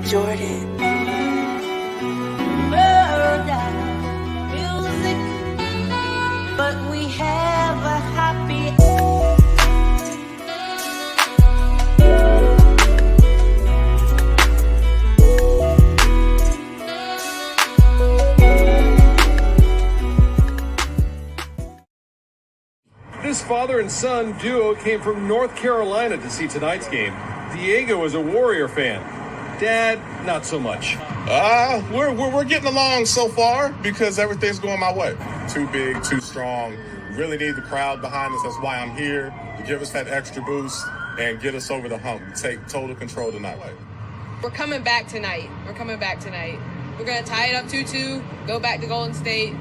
Jordan. Music, but we have a happy This father and son duo came from North Carolina to see tonight's game. Diego is a Warrior fan. Dad, not so much. We're getting along so far because everything's going my way. Too big, too strong. Really need the crowd behind us. That's why I'm here, to give us that extra boost and get us over the hump. Take total control tonight. We're coming back tonight. We're going to tie it up 2-2, go back to Golden State,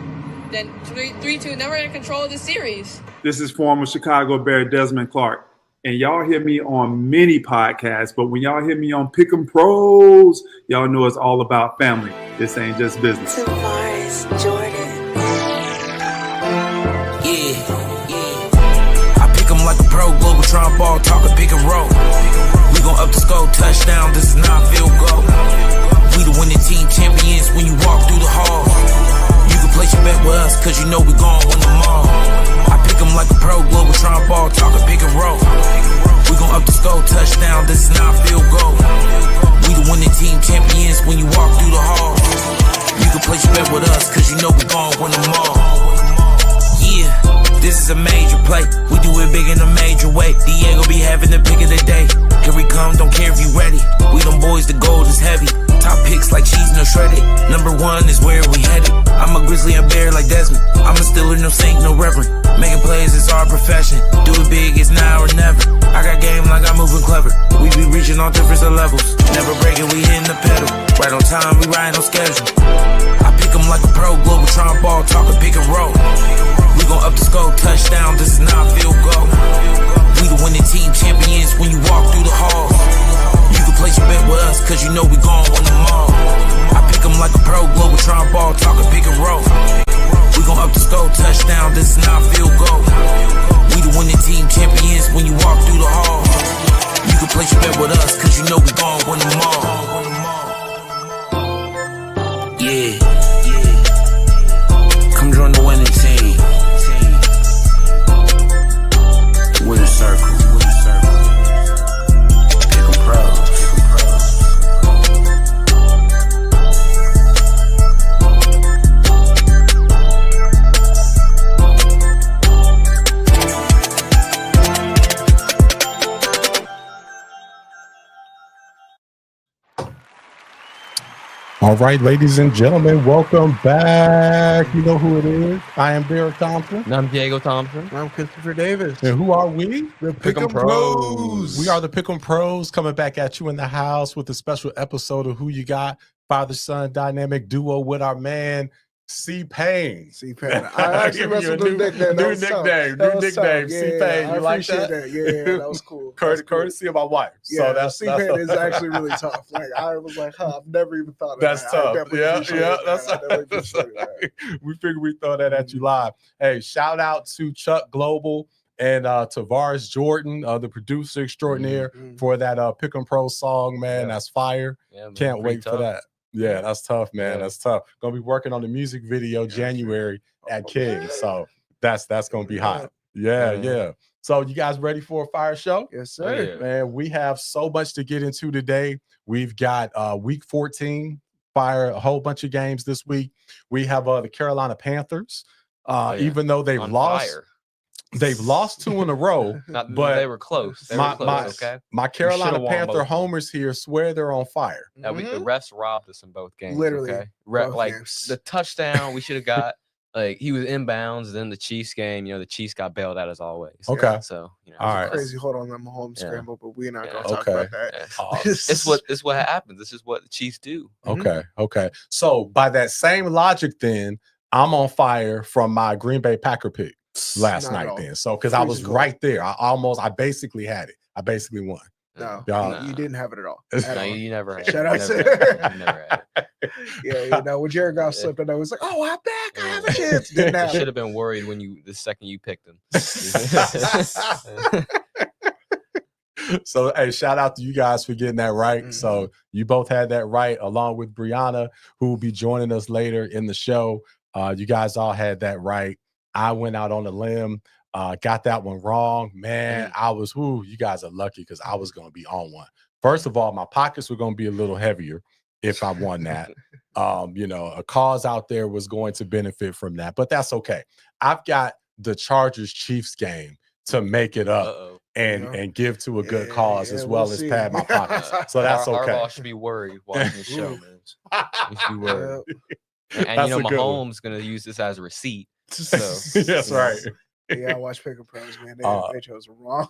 then 3-2, and then we're going to control the series. This is former Chicago Bear Desmond Clark. And y'all hear me on many podcasts, but when y'all hear me on Pick'em Pros, y'all know it's all about family. This ain't just business. Tavares Jordan. I pick 'em like a pro, Global ball, talking pick and roll. We gon' up the score, touchdown, this is not field goal. We the winning team, champions when you walk through the hall. You can place your bet with us, cause you know we gon' win them all. I pick 'em like a pro, Global ball, talking pick and roll. We gon' up the score, touchdown, this is not field goal. We the winning team, champions when you walk through the hall. You can place your bet with us, cause you know we gon' win them all. Yeah, this is a major play. We do it big in a major way. Diego be having the pick of the day. Here we come, don't care if you ready. We them boys, the gold is heavy. Top picks like cheese, no shredded. Number one is where we headed. I'm a grizzly and bear like Desmond. I'm a Steeler, no saint, no reverend. Making plays is our profession. Do it big, it's now or never. I got game like I'm moving clever. We be reaching all different levels. Never breaking, we hitting the pedal. Right on time, we riding on schedule. I pick 'em like a pro, Global ball, talking pick and roll. We gon' up the score, touchdown, this is not field goal. We the winning team, champions when you walk through the hall. You can place your bet with us, cause you know we gon' win them all. I pick 'em like a pro, Global ball, talking pick and roll. We gon' up the score, touchdown, this is not field goal. We the winning team, champions when you walk through the hall. You can place your bet with us, cause you know we gon' win them all. Yeah. Come join the winning team. Winner circle. Pick 'em pros. All right, ladies and gentlemen, welcome back. You know who it is. I am Derek Thompson. And I'm Diego Thompson. I'm Christopher Davis. And who are we? The Pick'em Pros. We are the Pick'em Pros, coming back at you in the house with a special episode of Who You Got, father-son dynamic duo with our man, C-Pain. C-Pain. I actually wrestled with the nickname. New nickname, C-Pain. I You like that? Yeah, that was cool. Courtesy of my wife. Yeah, so that's C-Pain is actually really tough. Like, I was like, I've never even thought of that's that. Tough. We figured we'd throw that at you live. Hey, shout out to Chuck Global and Tavares Jordan, the producer extraordinaire, for that Pick'em Pro song, man. That's fire. Yeah, man, can't wait for that. Yeah, that's tough, man. That's tough. Gonna be working on the music video January at King. So that's gonna be hot. Yeah. So you guys ready for a fire show? Yes, sir. Man, we have so much to get into today. We've got week 14, fire, a whole bunch of games this week. We have the Carolina Panthers. Even though they've lost. Fire. They've lost 2 in a row, but they were close. My Carolina Panther homers here swear they're on fire. The refs robbed us in both games. Literally, okay? The touchdown we should have got. Like he was inbounds, then the Chiefs game. The Chiefs got bailed out as always. Okay, so all right, crazy. Hold on, I'm home scramble, but we're not gonna talk about that. It's what happens. This is what the Chiefs do. Okay. So by that same logic, then I'm on fire from my Green Bay Packer pick last night. Then, so because I was right there, I basically had it. I basically won. No, you didn't have it at all. You never had it. Shout out to you never had it. When Jared Goff slipped, and I was like, "Oh, I'm back. I have a chance." Didn't have should have been worried when the second you picked him. So, hey, shout out to you guys for getting that right. So you both had that right, along with Brianna, who will be joining us later in the show. You guys all had that right. I went out on a limb, got that one wrong. Man, I was, you guys are lucky because I was going to be on one. First of all, my pockets were going to be a little heavier if I won that. A cause out there was going to benefit from that, but that's okay. I've got the Chargers-Chiefs game to make it up and give to a good cause as well as pad my pockets. So that's okay. Harbaugh should be worried watching the show, man. He should be worried. And That's a good one. Mahomes going to use this as a receipt. So, that's right. Yeah, I watch Pick Pros, man. They chose wrong.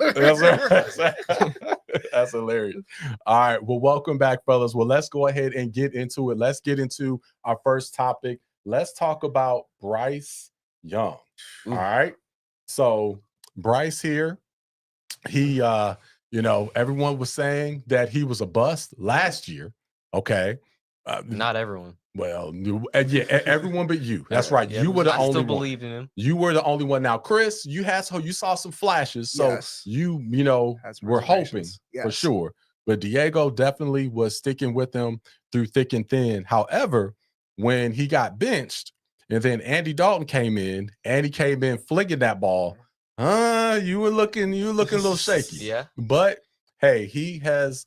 That's hilarious. All right. Well, welcome back, fellas. Well, let's go ahead and get into it. Let's get into our first topic. Let's talk about Bryce Young. All right. So Bryce here, he everyone was saying that he was a bust last year. Okay. Not everyone. Well, everyone but you. That's right. You were the only one. I still believed in him. You were the only one. Now, Chris, you saw some flashes, so you were hoping for sure. But Diego definitely was sticking with him through thick and thin. However, when he got benched, and then Andy Dalton came in, and he came in flinging that ball, you were looking a little shaky. Yeah. But hey, he's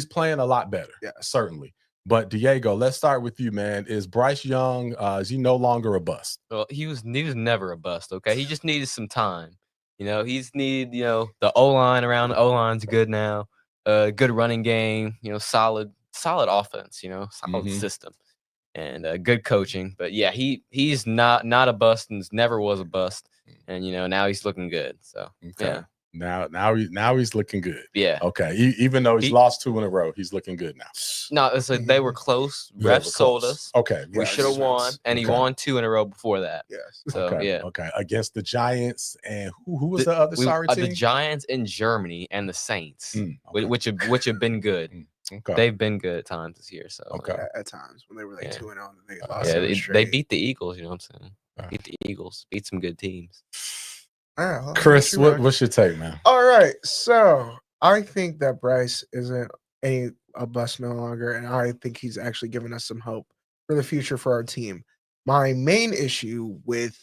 playing a lot better. Yeah, certainly. But Diego, let's start with you, man. Is Bryce Young, is he no longer a bust? Well, he was never a bust, okay? He just needed some time. He's needed, the O-line around. The O-line's good now. Good running game, solid offense, solid system. And good coaching. But yeah, he's not a bust and never was a bust. And now he's looking good. So yeah. Now he's looking good. Yeah. Okay. Even though he's lost 2 in a row, he's looking good now. No, it's like they were close. Refs sold us. Okay. We should have won, and he won 2 in a row before that. Yes. So yeah. Okay. Against the Giants and who was the other sorry team? The Giants in Germany and the Saints, which have been good. Okay. They've been good at times this year. So at times when they were like 2-0 and they lost. Yeah, they beat the Eagles. You know what I'm saying? Beat the Eagles. Beat some good teams. Chris, what's your take, man? All right, so I think that Bryce isn't a bust no longer, and I think he's actually given us some hope for the future for our team. My main issue with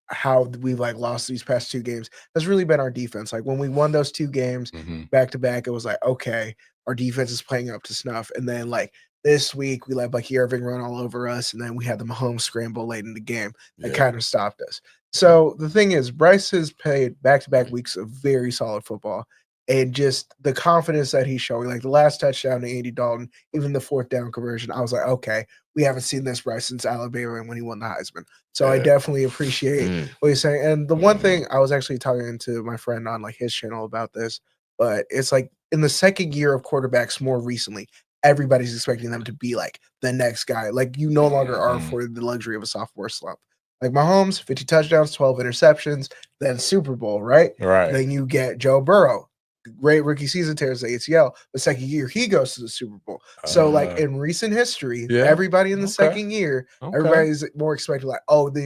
how we've lost these past 2 games has really been our defense. Like when we won those 2 games back to back, it was like, okay, our defense is playing up to snuff, and then this week we let Bucky Irving run all over us, and then we had the Mahomes scramble late in the game that kind of stopped us. So the thing is, Bryce has played back-to-back weeks of very solid football, and just the confidence that he's showing, like the last touchdown to Andy Dalton, even the 4th down conversion, I was like, okay, we haven't seen this Bryce since Alabama when he won the Heisman. So I definitely appreciate what he's saying. And the one thing I was actually talking to my friend on his channel about this, but it's in the second year of quarterbacks more recently, everybody's expecting them to be the next guy. You no longer are afforded the luxury of a sophomore slump. Like Mahomes, 50 touchdowns, 12 interceptions, then Super Bowl, right? Right. Then you get Joe Burrow. Great rookie season, tears the ACL. The second year, he goes to the Super Bowl. So, in recent history, everybody in the second year, everybody's more expected,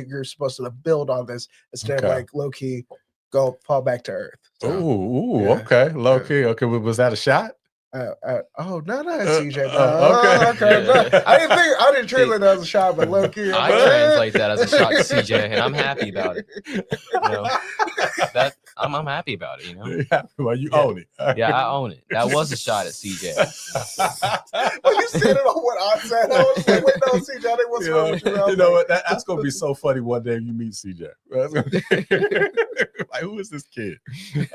you're supposed to build on this instead of low-key fall back to earth. So, okay. Low-key. Okay, was that a shot? No, CJ. Okay. I didn't translate that as a shot, but low key. I translate that as a shot to CJ, and I'm happy about it. I'm happy about it. Well, you own it. Yeah, I own it. That was a shot at CJ. Well, you said it on what I said. I was like, wait, no, CJ, I didn't want to know what you You know what? That's gonna be so funny one day you meet CJ. Who is this kid?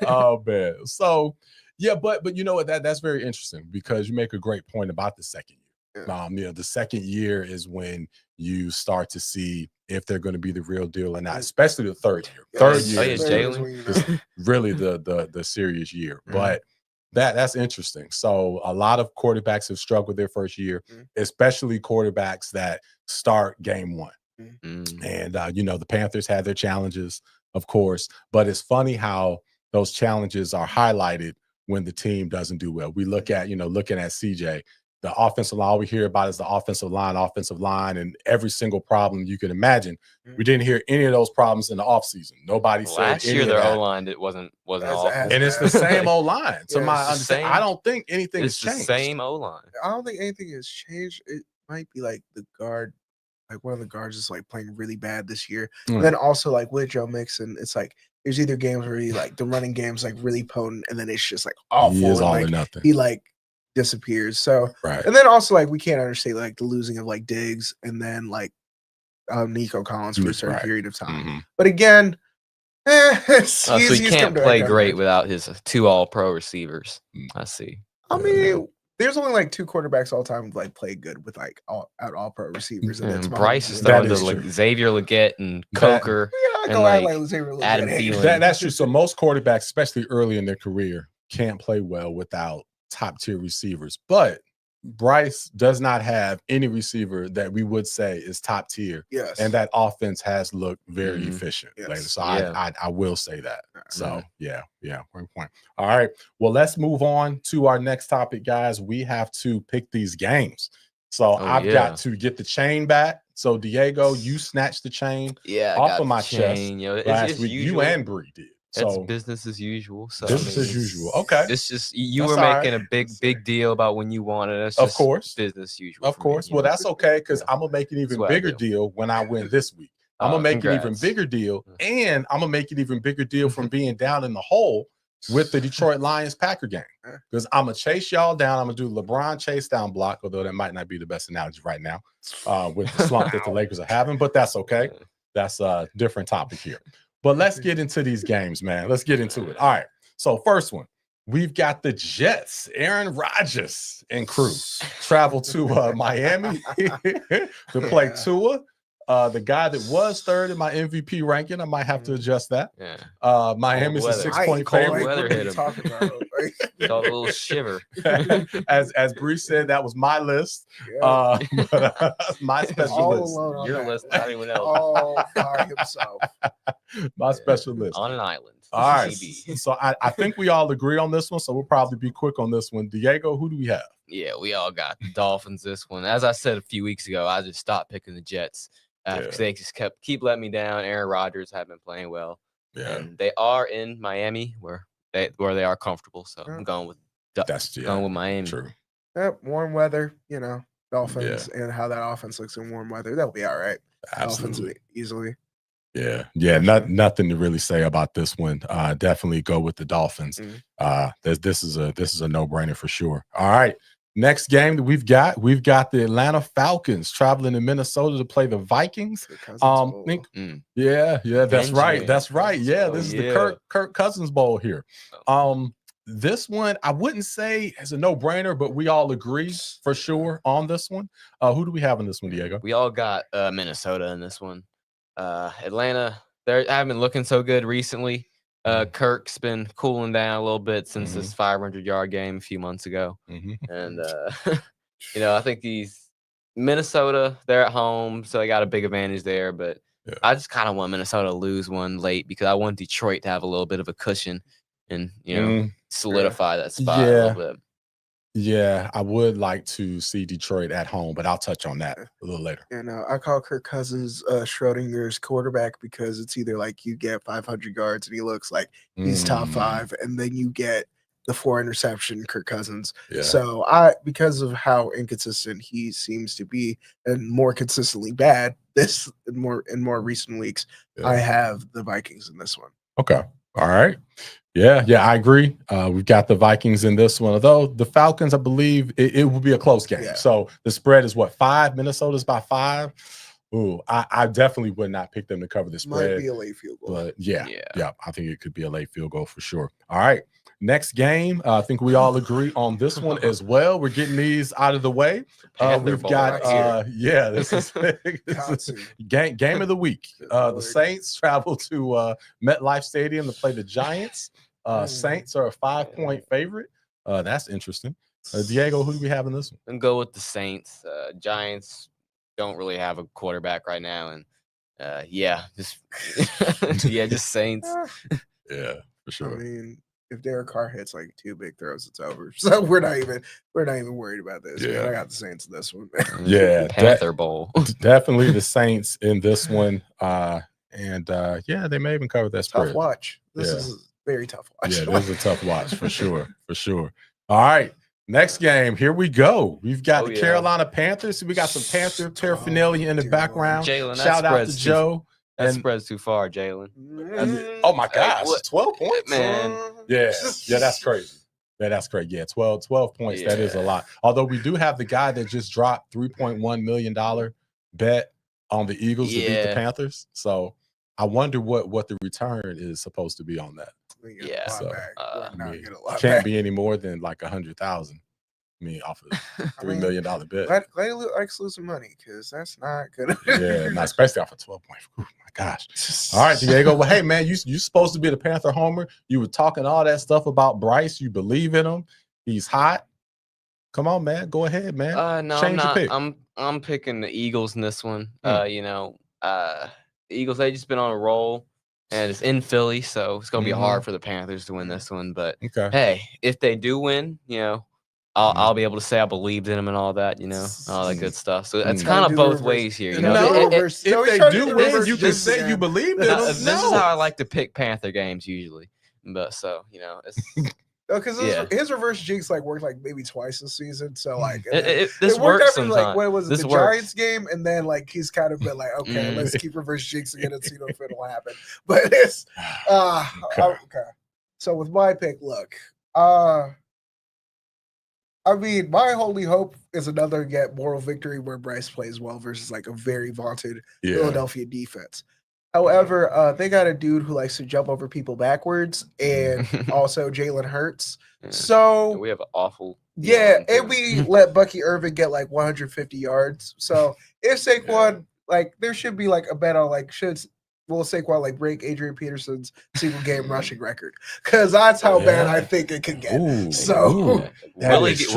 Oh man. So. Yeah, but you know what? That's very interesting because you make a great point about the second year. The second year is when you start to see if they're going to be the real deal or not, especially the third year. Third year is really the serious year. But that's interesting. So a lot of quarterbacks have struggled their first year, especially quarterbacks that start game 1. And the Panthers had their challenges, of course, but it's funny how those challenges are highlighted when the team doesn't do well. We look at, looking at CJ, the offensive line. All we hear about is the offensive line, and every single problem you can imagine. We didn't hear any of those problems in the offseason. Nobody said Last any year of their that. O-line wasn't That's awful. And it's the same O-line. To Yeah, my it's the understanding, same- I don't think anything has It's the changed. same O-line. I don't think anything has changed. It might be like the guard, like one of the guards is like playing really bad this year. And then also like with Joe Mixon, it's like there's either games where he like the running game's like really potent, and then it's just like awful. He is and, all like, or nothing. He like disappears. So Right. and then also like we can't understate like the losing of like Diggs and then like Nico Collins for a certain Right. period of time. Mhm. But again, So he can't play great without his 2 all-pro receivers. I see. I mean, there's only like 2 quarterbacks all time who like play good with like all pro receivers. And it's And Bryce is Mahomes. throwing That is to like true. Xavier Leggett and Coker I and go out like Xavier Leggett. Adam Hey, Thielen. That's true. So most quarterbacks, especially early in their career, can't play well without top tier receivers. But Bryce does not have any receiver that we would say is top tier. Yes. And that offense has looked very Mhm. efficient Yes. lately. So Yeah. I will say that. So Mhm. yeah, great point. All right. Well, let's move on to our next topic, guys. We have to pick these games. So I've got to get the chain back. So Diego, you snatched the chain Yeah, I off got of my the chain, you know, chest it's last just week. usual. You and Bree did. It's So business as usual. So business I mean, as usual. Okay. It's just you That's were all right. making a big deal about when you wanted us. Of course. business as usual. Of for me, course. you Well, know? that's okay because I'm gonna make an even what I bigger do. deal when I win this week. I'm gonna make an even Congrats. bigger deal, and I'm gonna make an even bigger deal from being down in the hole with the Detroit Lions Packer game because I'm gonna chase y'all down. I'm gonna do LeBron chase down block, although that might not be the best analogy right now with the slump that the Lakers are having, but that's okay. That's a different topic here. But let's get into these games, man. Let's get into it. All right. So first one, we've got the Jets, Aaron Rodgers and crew travel to Miami to play Tua. The guy that was third in my MVP ranking, I might have to adjust that. Yeah. Miami's a weather. 6-point Cold favorite. weather hit him. Talking about? Called a little shiver. as Bree said, that was my list. Yeah. My special All list. alone on Your that. list, not anyone else. All by himself. My special list. On an island. All right. CB. So I think we all agree on this one. So we'll probably be quick on this one. Diego, who do we have? Yeah, we all got the Dolphins this one. As I said a few weeks ago, I just stopped picking the Jets because they just keep letting me down. Aaron Rodgers have been playing well. Yeah. And they are in Miami where they are comfortable. So I'm going with going with Miami. True. Yep, warm weather, you know, Dolphins and how that offense looks in warm weather. That'll be all right. Absolutely. Dolphins easily. Yeah. Nothing to really say about this one. Definitely go with the Dolphins. This is a no-brainer for sure. All right. Next game that we've got the Atlanta Falcons traveling to Minnesota to play the Vikings. Yeah, that's right. That's right. Yeah, this is the Kirk Cousins Bowl here. This one I wouldn't say is a no-brainer, but we all agree for sure on this one. Who do we have in this one, Diego? We all got Minnesota in this one. Atlanta, they haven't been looking so good recently. Kirk's been cooling down a little bit since this 500-yard game a few months ago. And, you know, I think Minnesota, they're at home, so they got a big advantage there. But I just kind of want Minnesota to lose one late because I want Detroit to have a little bit of a cushion and, you know, solidify that spot a little bit. Yeah, I would like to see Detroit at home, but I'll touch on that a little later. And I call Kirk Cousins Schrodinger's quarterback because it's either like you get 500 yards and he looks like he's top 5, and then you get the 4 interception Kirk Cousins. So because of how inconsistent he seems to be and more consistently bad in more recent weeks, I have the Vikings in this one. Okay. All right. Yeah, I agree. We've got the Vikings in this one, although the Falcons, I believe it will be a close game. So the spread is what, 5? Minnesota's by 5. Ooh, I definitely would not pick them to cover the spread. Might be a late field goal. But yeah, I think it could be a late field goal for sure. All right. Next game, I think we all agree on this one as well. We're getting these out of the way. We've got this is game of the week. The Saints travel to MetLife Stadium to play the Giants. Saints are a 5-point favorite. That's interesting. Diego, who do we have in this one? And go with the Saints. Giants don't really have a quarterback right now, and just Saints. Yeah, for sure. I mean, if Derek Carr hits like 2 big throws, it's over. So we're not even worried about this. Yeah. Man. I got the Saints in this one. Man. Yeah, Panther Bowl. Definitely the Saints in this one. And they may even cover that spread. Tough watch. This is a very tough watch. Yeah, this is a tough watch for sure. For sure. All right. Next game. Here we go. We've got the Carolina Panthers. We got some Panther paraphernalia in the background. Jalen, shout out to Joe. That spread's too far, Jalen. Oh my gosh, 12 points, man. Yeah, that's crazy. Yeah, that's great. Yeah, 12 points. Yeah. That is a lot. Although we do have the guy that just dropped $3.1 million bet on the Eagles to beat the Panthers. So I wonder what the return is supposed to be on that. Yeah. So, can't be any more than like 100,000. I mean, off of $3 million bet. Glad he likes losing money because that's not good. Yeah, not especially off of 12 points. Oh my gosh. All right, Diego. Well, hey man, you supposed to be the Panther homer. You were talking all that stuff about Bryce. You believe in him. He's hot. Come on, man. Go ahead, man. No, Change I'm your not. pick. I'm picking the Eagles in this one. The Eagles, they just been on a roll. And it's in Philly, so it's gonna be hard for the Panthers to win this one. But hey, if they do win, I'll be able to say I believed in them and all that, all that good stuff. So it's kind of both ways here. If they do win, you can say you believed in them. This is how I like to pick Panther games usually. But so it's because his reverse jinx worked maybe twice this season. So this works sometimes. What was it, the Giants game? And then he's kind of been okay, let's keep reverse jinxing it and see if it'll happen. But it's okay. So with my pick, look, I mean, my holy hope is another moral victory where Bryce plays well versus a very vaunted Philadelphia defense. However, they got a dude who likes to jump over people backwards, and also Jalen Hurts. So we have an awful. Yeah, and we let Bucky Irvin get 150 yards. So if Saquon, there should be a bet on will Saquon break Adrian Peterson's single game rushing record? Because that's how bad I think it could get. Will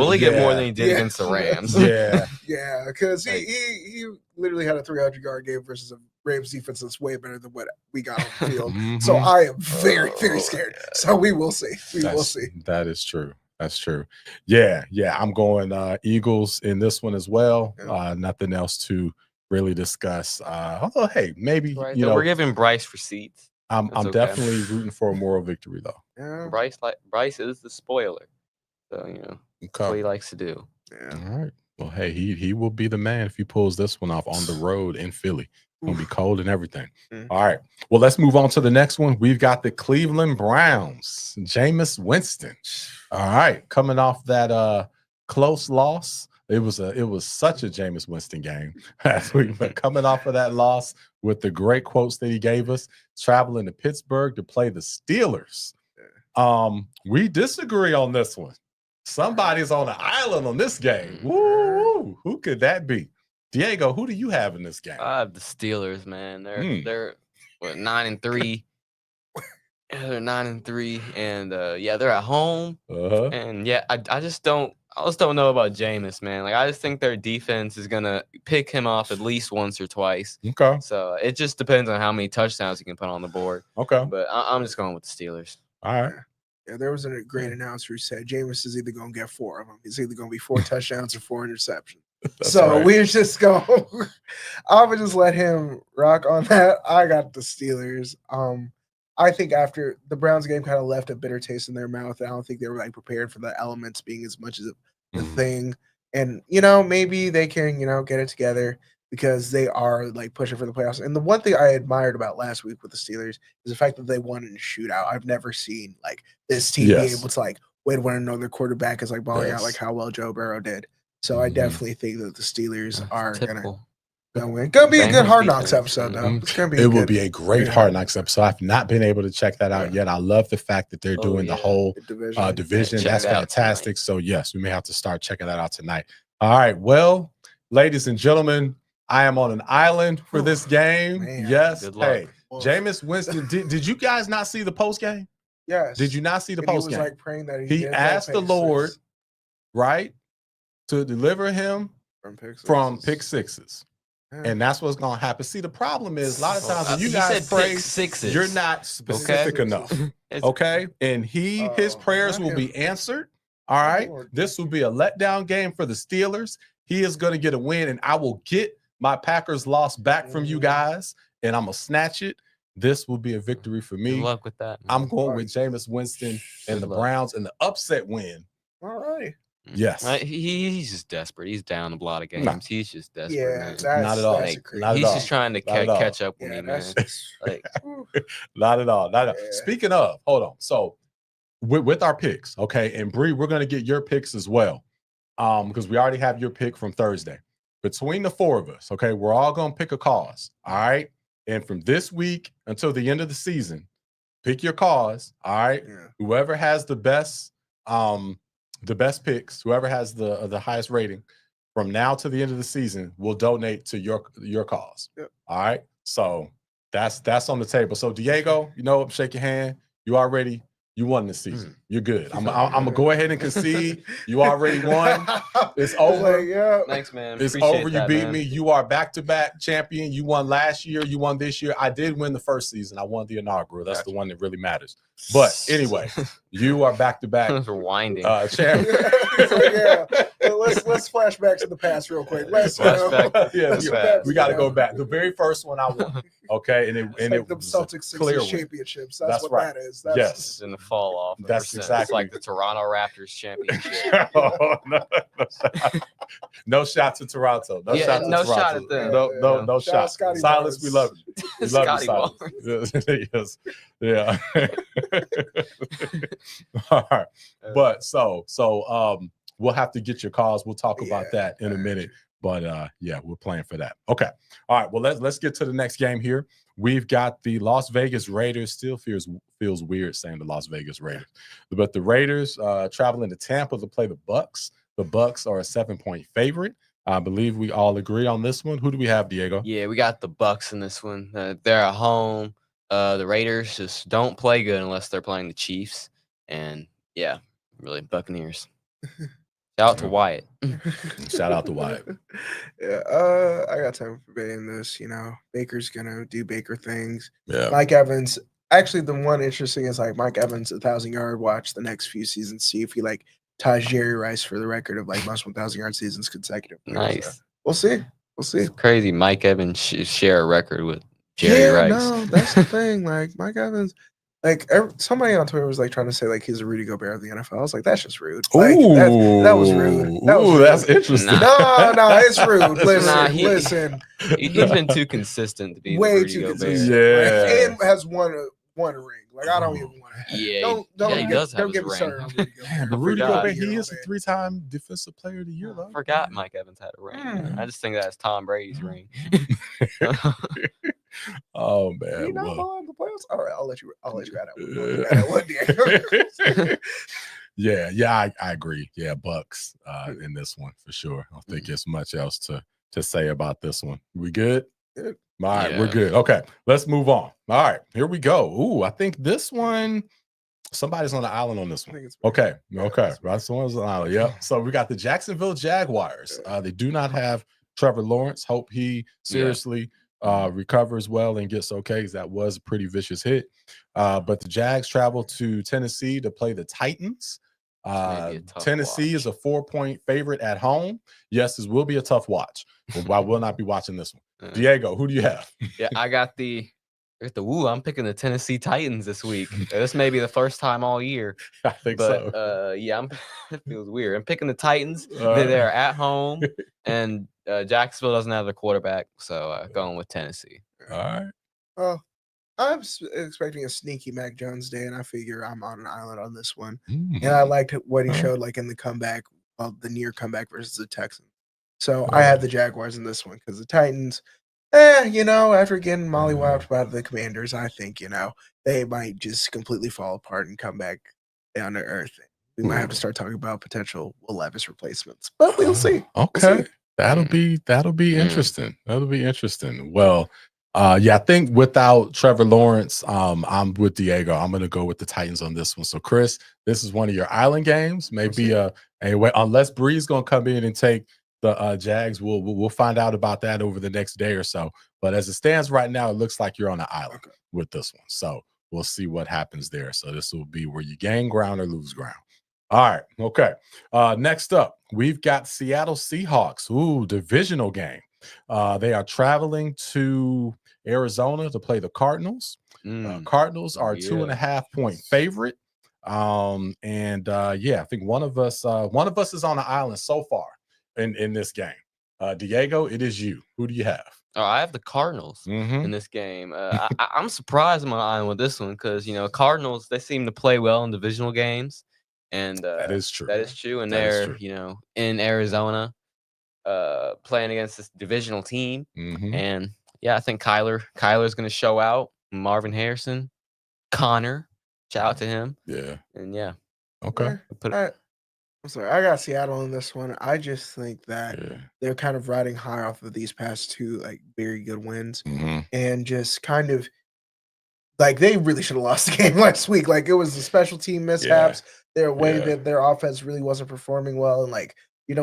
he get more than he did against the Rams? Yeah, because he literally had a 300-yard game versus a Rams defense that's way better than what we got on the field. So I am very, very scared. So we will see. Will see. That is true. That's true. Yeah. I'm going Eagles in this one as well. Nothing else to really discuss. Although, hey, maybe we're giving Bryce receipts. I'm definitely rooting for a moral victory though. Yeah. Bryce is the spoiler, so that's what he likes to do. Yeah. All right. Well, hey, he will be the man if he pulls this one off on the road in Philly. It's gonna be cold and everything. All right. Well, let's move on to the next one. We've got the Cleveland Browns. Jameis Winston. All right, coming off that close loss. It was such a Jameis Winston game last week, but coming off of that loss with the great quotes that he gave us, traveling to Pittsburgh to play the Steelers. We disagree on this one. Somebody's on the island on this game. Woo! Who could that be? Diego, who do you have in this game? I have the Steelers, man. They're 9-3. They're 9-3, and they're at home. And I just don't know about Jameis, man. I just think their defense is gonna pick him off at least once or twice. Okay. So it just depends on how many touchdowns he can put on the board. Okay. But I'm just going with the Steelers. All right. Yeah, there was a great announcer who said Jameis is either going to get 4 of them. He's either going to be 4 touchdowns or 4 interceptions. So we're just going. I would just let him rock on that. I got the Steelers. I think after the Browns game kind of left a bitter taste in their mouth. I don't think they were prepared for the elements being as much as the thing. And maybe they can get it together because they are pushing for the playoffs. And the one thing I admired about last week with the Steelers is the fact that they won in a shootout. I've never seen this team be able to win when another quarterback is balling out how well Joe Burrow did. So I definitely think that the Steelers are gonna win. Gonna be a good Hard Knocks episode though. It's gonna be. It will be a great Hard Knocks episode. I've not been able to check that out yet. I love the fact that they're doing the whole division. That's fantastic. So yes, we may have to start checking that out tonight. All right. Well, ladies and gentlemen, I am on an island for this game. Man, yes. Good luck. Hey, Jameis Winston. Did you guys not see the post game? Yes. Did you not see the post game? He was praying that he asked the Lord, right, to deliver him from pick sixes. And that's what's going to happen. See, the problem is a lot of times when you He guys said pray, pick sixes. you're not specific enough. Okay. And his prayers will be answered. All right. This will be a letdown game for the Steelers. He is going to get a win, and I will get my Packers loss back from you guys, and I'm going to snatch it. This will be a victory for me. Good luck with that. I'm going with Jameis Winston and the Browns and the upset win. All right. Yes. He's just desperate. He's down a lot of games. No. He's just desperate. Yeah, Not at all. Not He's just trying to catch up with me, man. Like, Not at all. Not at all. Speaking of, hold on. So with our picks, okay, and Bree, we're going to get your picks as well, because we already have your pick from Thursday. Between the four of us, okay, we're all going to pick a cause, all right? And from this week until the end of the season, pick your cause, all right? Yeah. Whoever has the best picks, whoever has the highest rating, from now to the end of the season, will donate to your cause. Yep. All right. So that's on the table. So Diego, shake your hand. You won this season. You're good. I'm gonna go ahead and concede. You already won. It's over. Yeah. Thanks, man. It's over. You beat me. You are back-to-back champion. You won last year. You won this year. I did win the first season. I won the inaugural. That's the one that really matters. But anyway, you are back-to-back champion. Let's flash back to the past real quick. We got to go back. The very first one I won. Okay, and it the Celtics Sixers championships. That's what right. that is. Yes, in the fall off. That's exactly it's like the Toronto Raptors championship. No shot to Toronto. No shot to Toronto. Shot at them. No shot. Silence, we love you. We love you, Silence. Yes. Yeah. All right. But so we'll have to get your calls. We'll talk about that in a minute. But we're playing for that. Okay. All right. Well, let's get to the next game here. We've got the Las Vegas Raiders. Still feels weird saying the Las Vegas Raiders, but the Raiders traveling to Tampa to play the Bucs. The Bucs are a 7-point favorite. I believe we all agree on this one. Who do we have, Diego? Yeah, we got the Bucs in this one. They're at home. The Raiders just don't play good unless they're playing the Chiefs. And really Buccaneers. Shout out to Wyatt. Shout out to Wyatt. Yeah, I got time for betting this. Baker's gonna do Baker things. Yeah. Mike Evans. Actually, the one interesting is like Mike Evans 1,000-yard watch the next few seasons. See if he ties Jerry Rice for the record of most 1,000-yard seasons consecutive. Nice. So we'll see. It's crazy. Mike Evans share a record with Jerry Rice. No, that's the thing. Mike Evans. Somebody on Twitter was trying to say he's a Rudy Gobert of the NFL. I was like, that's just rude. That was rude. That's interesting. No, it's rude. Listen. He's been too consistent to be way Rudy too Gobert. consistent. Yeah, and has won a ring. I don't even want to. Yeah, don't get me started on Rudy Gobert. But Rudy Gobert, he is a 3-time Defensive Player of the Year, though. I forgot Mike Evans had a ring. I just think that's Tom Brady's ring. Oh man! You not following the playoffs? All right, I'll let you add that one. Yeah, I agree. Yeah, Bucks in this one for sure. I don't think there's much else to say about this one. We good? Good. All right, we're good. Okay, let's move on. All right, here we go. Ooh, I think this one, somebody's on the island on this one. Okay. Right, someone's on the island. Yep. So we got the Jacksonville Jaguars. They do not have Trevor Lawrence. Hope he seriously recovers well and gets okay, because that was a pretty vicious hit. But the Jags travel to Tennessee to play the Titans. Tennessee is a 4-point favorite at home. Yes, this will be a tough watch. But I will not be watching this one. Diego, who do you have? Yeah, I got the I'm picking the Tennessee Titans this week. This may be the first time all year. I think so. It feels weird. I'm picking the Titans. They're at home, and Jacksonville doesn't have their quarterback, so going with Tennessee. All right. Well, I'm expecting a sneaky Mac Jones day, and I figure I'm on an island on this one. And I liked what he showed in the comeback, the near comeback versus the Texans. So I had the Jaguars in this one because the Titans, after getting mollywopped by the Commanders, I think, they might just completely fall apart and come back down to earth. We might have to start talking about potential Will Levis replacements, but we'll see. Okay. We'll see. That'll be interesting. That'll be interesting. Well, I think without Trevor Lawrence, I'm with Diego. I'm going to go with the Titans on this one. So, Chris, this is one of your island games. Maybe unless Bree's going to come in and take the Jags. We'll find out about that over the next day or so. But as it stands right now, it looks like you're on an island with this one. So we'll see what happens there. So this will be where you gain ground or lose ground. All right. Okay. Next up, we've got Seattle Seahawks. Ooh, divisional game. They are traveling to Arizona to play the Cardinals. Cardinals are 2.5 point favorite. I think one of us is on the island so far in this game. Diego, it is you. Who do you have? Oh, I have the Cardinals in this game. I'm surprised I'm on the island with this one because Cardinals, they seem to play well in divisional games, and that is true. That is true. And they're in Arizona, playing against this divisional team, and I think Kyler's going to show out. Marvin Harrison, Connor, shout out to him. Yeah, and okay. I'm sorry, I got Seattle in this one. I just think that they're kind of riding high off of these past two very good wins, and just kind of they really should have lost the game last week. It was the special team mishaps, their way that their offense really wasn't performing well, and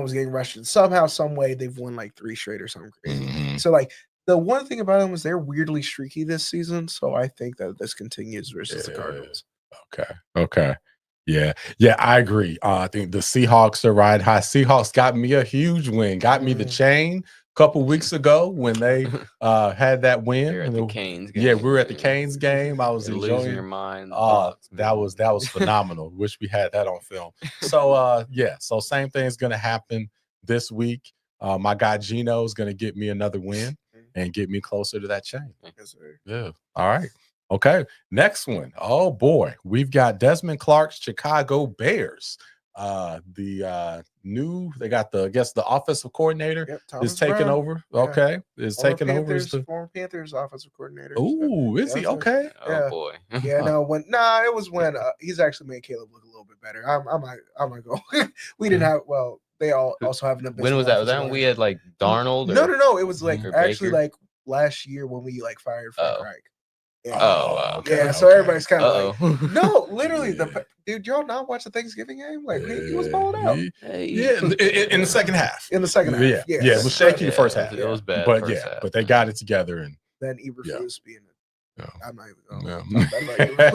was getting rushed. And somehow, some way, they've won 3 straight or something crazy. So the one thing about them is they're weirdly streaky this season. So I think that this continues versus the Cardinals. Okay. Yeah, I agree. I think the Seahawks are riding high. Seahawks got me a huge win. Got me the chain a couple weeks ago when they had that win. At the Canes game. Yeah, we were at the Canes game. I was enjoying. Losing your mind. That was phenomenal. Wish we had that on film. So so same thing's gonna happen this week. My guy Gino is gonna get me another win and get me closer to that chain. Yes, sir. Yeah. All right. Okay, next one. Oh boy, we've got Desmond Clark's Chicago Bears. They got the offensive coordinator is taking over. Okay, is taking over. Former Panthers offensive coordinator. Ooh, is he okay? Yeah. Oh boy. It was when he's actually made Caleb look a little bit better. I'm not go. We didn't have they also have an. When was that? Was that when we had Darnold? No. It was actually last year when we fired Frank Reich. Yeah. Okay. So everybody's kind of no, literally dude, y'all not watch the Thanksgiving game? He was balling out. Yeah, in the second half. Yeah. It was shaky the first half. It was bad. But they got it together and then Eberflus being I'm not even going. That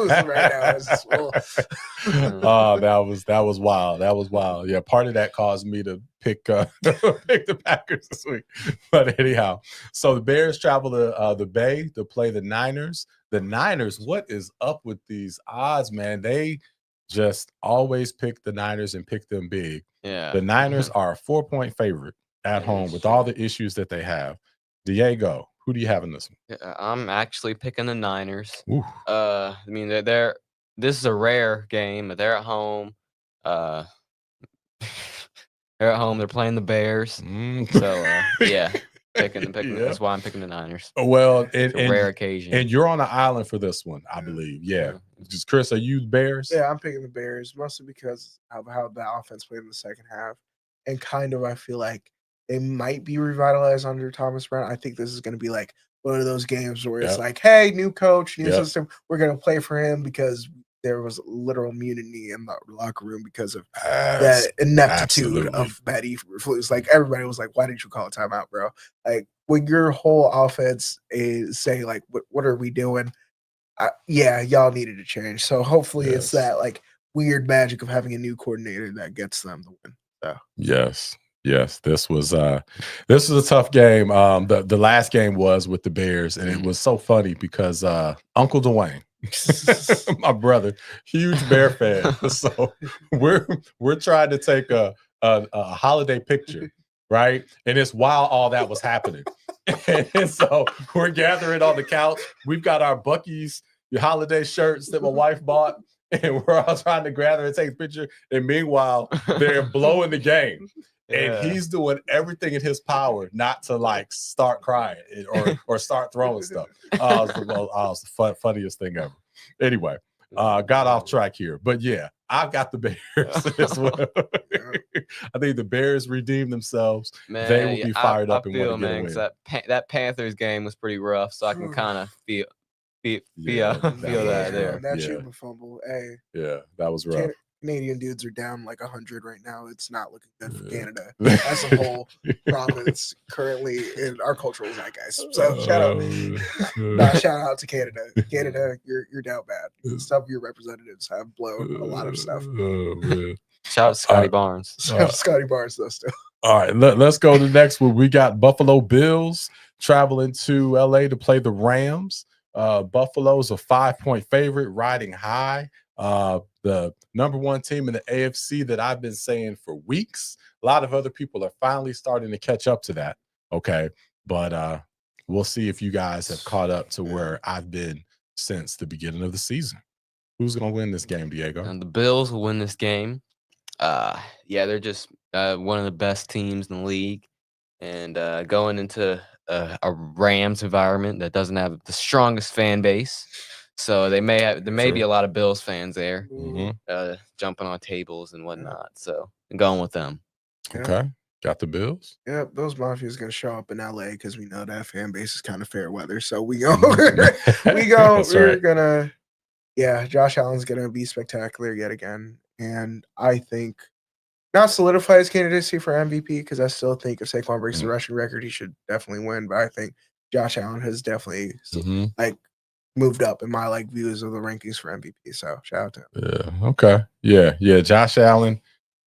was wild. That was wild. Yeah, part of that caused me to pick the Packers this week. But anyhow, so the Bears travel to the Bay to play the Niners. The Niners, what is up with these odds, man? They just always pick the Niners and pick them big. Yeah. The Niners are a 4-point favorite at home with all the issues that they have. Diego, who do you have in this one? I'm actually picking the Niners. Ooh. This is a rare game. They're at home. They're at home. They're playing the Bears. So picking. That's why I'm picking the Niners. Well, it's a rare occasion. And you're on the island for this one, I believe. Yeah. Just Chris, are you Bears? Yeah, I'm picking the Bears mostly because of how the offense played in the second half, and kind of I feel like they might be revitalized under Thomas Brown. I think this is going to be one of those games where it's hey, new coach, new system. We're going to play for him because there was literal mutiny in the locker room because of that ineptitude of Matt Eberflus. Everybody was like, why didn't you call a timeout, bro? When your whole offense is saying, what are we doing? Y'all needed to change. So hopefully it's that weird magic of having a new coordinator that gets them the win. So. Yes, this was a tough game. The last game was with the Bears, and it was so funny because Uncle Dwayne, my brother, huge Bear fan. So we're trying to take a holiday picture, right? And it's while all that was happening. And so we're gathering on the couch. We've got our Buc-ee's holiday shirts that my wife bought. And we're all trying to gather and take a picture. And meanwhile, they're blowing the game. And he's doing everything in his power not to start crying or start throwing stuff. It was the funniest thing ever. Anyway, got off track here. But yeah, I've got the Bears as well. I think the Bears redeemed themselves. Man, they will be fired up I and feel, want to get a win. That Panthers game was pretty rough, so I can kind of feel that there. That Chuba fumble. Hey. Yeah, that was rough. Canadian dudes are down like 100 right now. It's not looking good for Canada as a whole province currently in our cultural zeitgeist. So shout out to Canada. Canada, you're down bad. Some of your representatives have blown a lot of stuff. Shout out to Scotty Barnes. Scotty Barnes though still. All right, let's go to the next one. We got Buffalo Bills traveling to LA to play the Rams. Buffalo's a 5-point favorite, riding high. The number one team in the AFC that I've been saying for weeks. A lot of other people are finally starting to catch up to that. Okay. But we'll see if you guys have caught up to where I've been since the beginning of the season. Who's going to win this game, Diego? And the Bills will win this game. They're just one of the best teams in the league. And going into a Rams environment that doesn't have the strongest fan base. So there may be a lot of Bills fans there, jumping on tables and whatnot. So I'm going with them. Okay, got the Bills. Yeah, Bills Mafia is going to show up in LA because we know that fan base is kind of fair weather. So we go, we're gonna, Josh Allen's gonna be spectacular yet again, and I think not solidify his candidacy for MVP because I still think if Saquon breaks the rushing record, he should definitely win. But I think Josh Allen has definitely moved up in my views of the rankings for MVP. So shout out to him. Yeah. Okay. Yeah. Josh Allen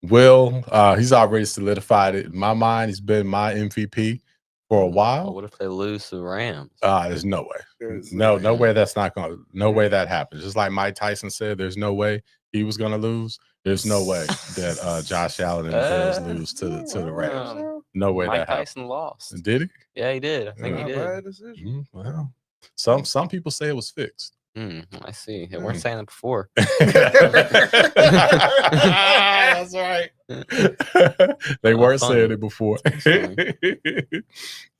he's already solidified it. In my mind, he's been my MVP for a while. What if they lose to the Rams? There's no way. No way that's not going to, no way that happens. Just like Mike Tyson said, there's no way he was going to lose. There's no way that Josh Allen and the Bills lose to the Rams. No way Mike that Tyson lost. Did he? Yeah, he did. I think he did. Bad decision. Well, some people say it was fixed. I see. They weren't saying that before. That's right. They weren't saying it before.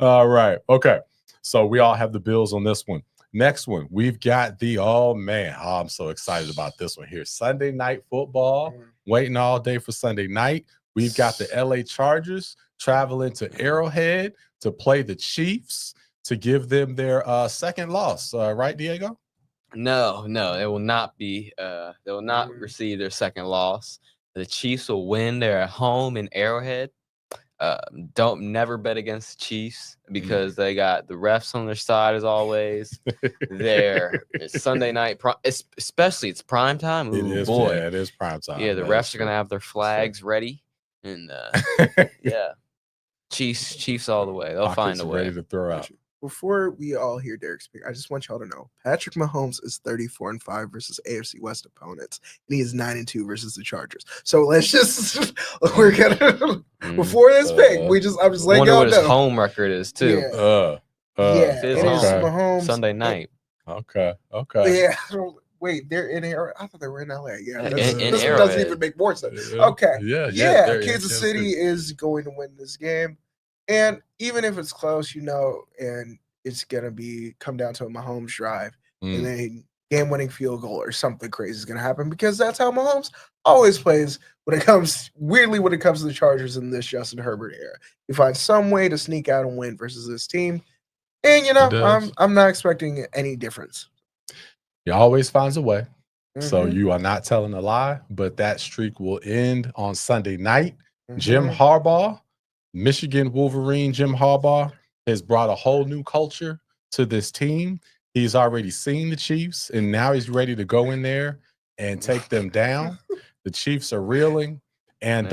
All right. Okay. So we all have the Bills on this one. Next one, we've got I'm so excited about this one here. Sunday night football. Waiting all day for Sunday night. We've got the LA Chargers traveling to Arrowhead to play the Chiefs to give them their second loss. Right, Diego? No, it will not be. They will not receive their second loss. The Chiefs will win. They're at home in Arrowhead. Don't never bet against the Chiefs because they got the refs on their side as always. Their Sunday night, especially it's prime time. It is prime time. Yeah, the refs are gonna have their flags ready, and Chiefs all the way. They'll find a way. Ready to throw out. Before we all hear Derek speak, I just want y'all to know Patrick Mahomes is 34-5 versus AFC West opponents, and he is 9-2 versus the Chargers. So let's just we're gonna before this pick, I'm just letting y'all know what his home record is too. It is Mahomes Sunday night. Okay. Yeah. Wait, they're in Arrowhead. I thought they were in LA. Yeah, this Arrowhead. doesn't even make more sense. Okay. Yeah. Kansas City is going to win this game. And even if it's close, and it's gonna come down to a Mahomes drive, and then game-winning field goal or something crazy is gonna happen because that's how Mahomes always plays when it comes to the Chargers in this Justin Herbert era. He finds some way to sneak out and win versus this team, and I'm not expecting any difference. He always finds a way, so you are not telling a lie. But that streak will end on Sunday night. Jim Harbaugh. Michigan Wolverine Jim Harbaugh has brought a whole new culture to this team. He's already seen the Chiefs, and now he's ready to go in there and take them down. The Chiefs are reeling, and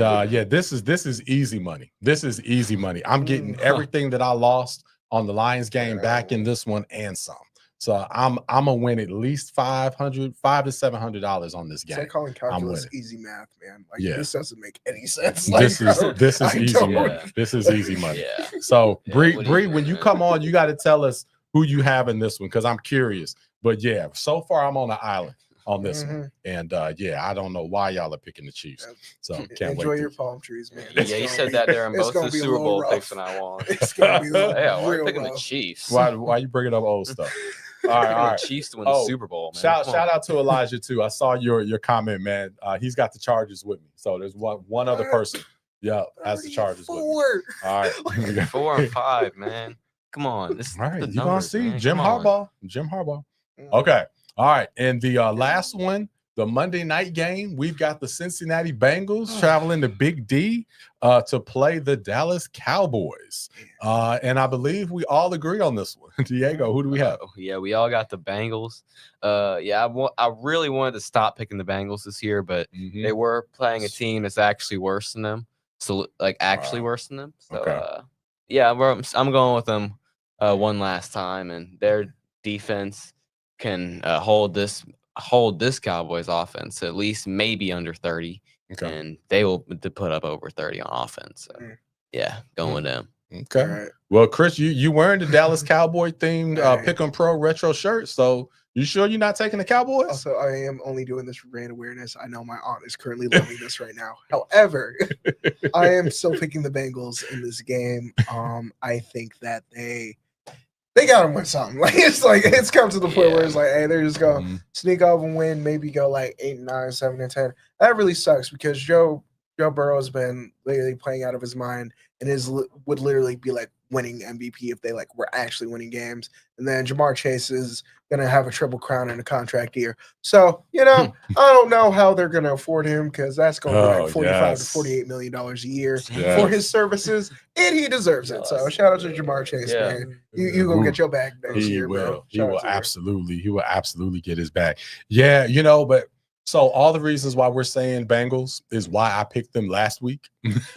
this is easy money. This is easy money. I'm getting everything that I lost on the Lions game back in this one and some. So I'm gonna win at least $500 to $700 on this game. It's like calling calculus easy math, man. This doesn't make any sense. This is easy money. This is easy money. So Bree, when you come on, you got to tell us who you have in this one because I'm curious. But so far I'm on an island on this one, and I don't know why y'all are picking the Chiefs. So can't enjoy wait. your palm trees, man. You said that during both the Super Bowl picks when I won. It's gonna be why are you picking the Chiefs? Why you bringing up old stuff? All right. Chiefs to win the Super Bowl, man. Shout out to Elijah too. I saw your comment, man. He's got the Chargers with me. So there's one other person. Yeah, has the Chargers with me. All right. 4 and 5, man. Come on. This all right. You gonna see Jim Harbaugh. Okay. All right. And the last one, the Monday night game, we've got the Cincinnati Bengals traveling to Big D to play the Dallas Cowboys. And I believe we all agree on this one. Diego, who do we have? Yeah, we all got the Bengals. I really wanted to stop picking the Bengals this year, but they were playing a team that's actually worse than them. So, actually worse than them. So, I'm going with them one last time, and their defense can hold this Cowboys offense at least maybe under 30, and they will put up over 30 on offense. So, going with them. Okay. Right. Well, Chris, you wearing the Dallas Cowboy themed Pick 'em Pro retro shirt, so you sure you're not taking the Cowboys? Also, I am only doing this for brand awareness. I know my aunt is currently loving this right now. However, I am still picking the Bengals in this game. I think that they got to win something. It's come to the point where it's like, hey, they're just gonna sneak off and win, maybe go 8, 9, 7, and 10. That really sucks because Joe Burrow has been lately playing out of his mind and would literally be winning MVP if they were actually winning games. And then Jamar Chase is gonna have a triple crown in a contract year. So I don't know how they're gonna afford him because that's gonna be $45 to $48 million a year for his services, and he deserves it. So shout out to Jamar Chase, man. You gonna get your bag next year, bro. He will absolutely get his bag. Yeah, but. So all the reasons why we're saying Bengals is why I picked them last week.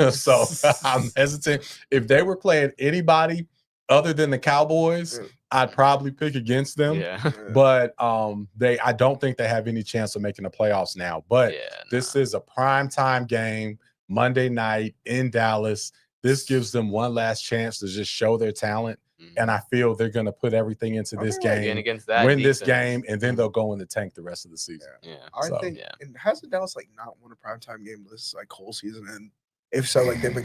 So I'm hesitant. If they were playing anybody other than the Cowboys, I'd probably pick against them. Yeah. But I don't think they have any chance of making the playoffs now. But this is a primetime game, Monday night in Dallas. This gives them one last chance to just show their talent. And I feel they're going to put everything into this game, win this game, and then they'll go in the tank the rest of the season. I think. And hasn't Dallas not won a primetime game this whole season? And if so, they've been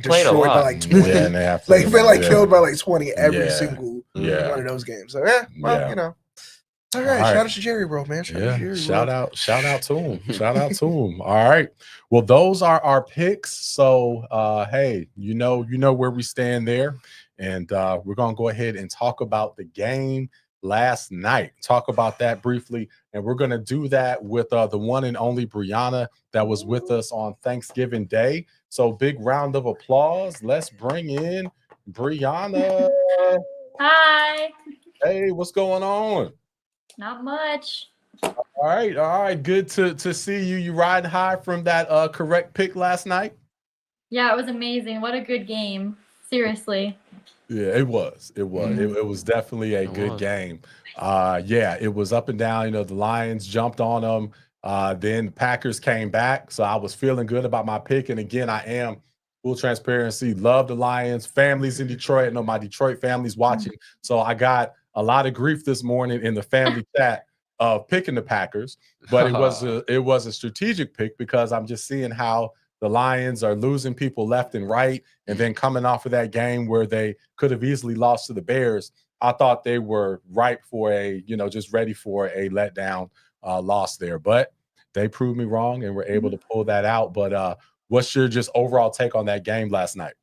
played a lot. By 20. Yeah, and they have they've been killed by 20 every single one of those games. So All right, shout out to Jerry, bro, man. Shout out to him. Shout out to him. All right. Well, those are our picks. So, hey, you know where we stand there. And we're going to go ahead and talk about the game last night. Talk about that briefly. And we're going to do that with the one and only Brianna that was with us on Thanksgiving Day. So big round of applause. Let's bring in Brianna. Hi. Hey, what's going on? Not much. All right. Good to see you. You riding high from that correct pick last night? Yeah, it was amazing. What a good game. Seriously. Yeah, it was. It was definitely a good game. It was up and down. The Lions jumped on them. Then the Packers came back. So I was feeling good about my pick. And again, I am full transparency. Love the Lions. Families in Detroit. I know my Detroit family's watching. So I got a lot of grief this morning in the family chat of picking the Packers. But it was a strategic pick because I'm just seeing how the Lions are losing people left and right, and then coming off of that game where they could have easily lost to the Bears. I thought they were ripe for just ready for a letdown loss there. But they proved me wrong and were able to pull that out. But what's your just overall take on that game last night?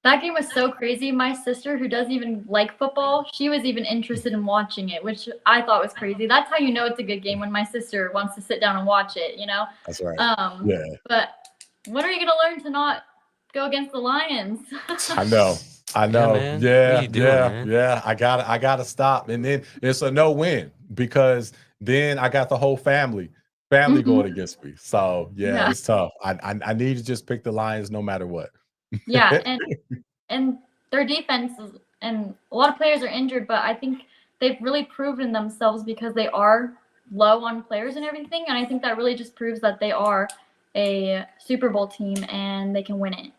That game was so crazy. My sister, who doesn't even like football, she was even interested in watching it, which I thought was crazy. That's how you know it's a good game, when my sister wants to sit down and watch it, That's right. But when are you going to learn to not go against the Lions? I know. Yeah. I gotta stop. And then it's a no win because then I got the whole family going against me. So it's tough. I need to just pick the Lions no matter what. Yeah, and their defense and a lot of players are injured, but I think they've really proven themselves because they are low on players and everything. And I think that really just proves that they are a Super Bowl team and they can win it.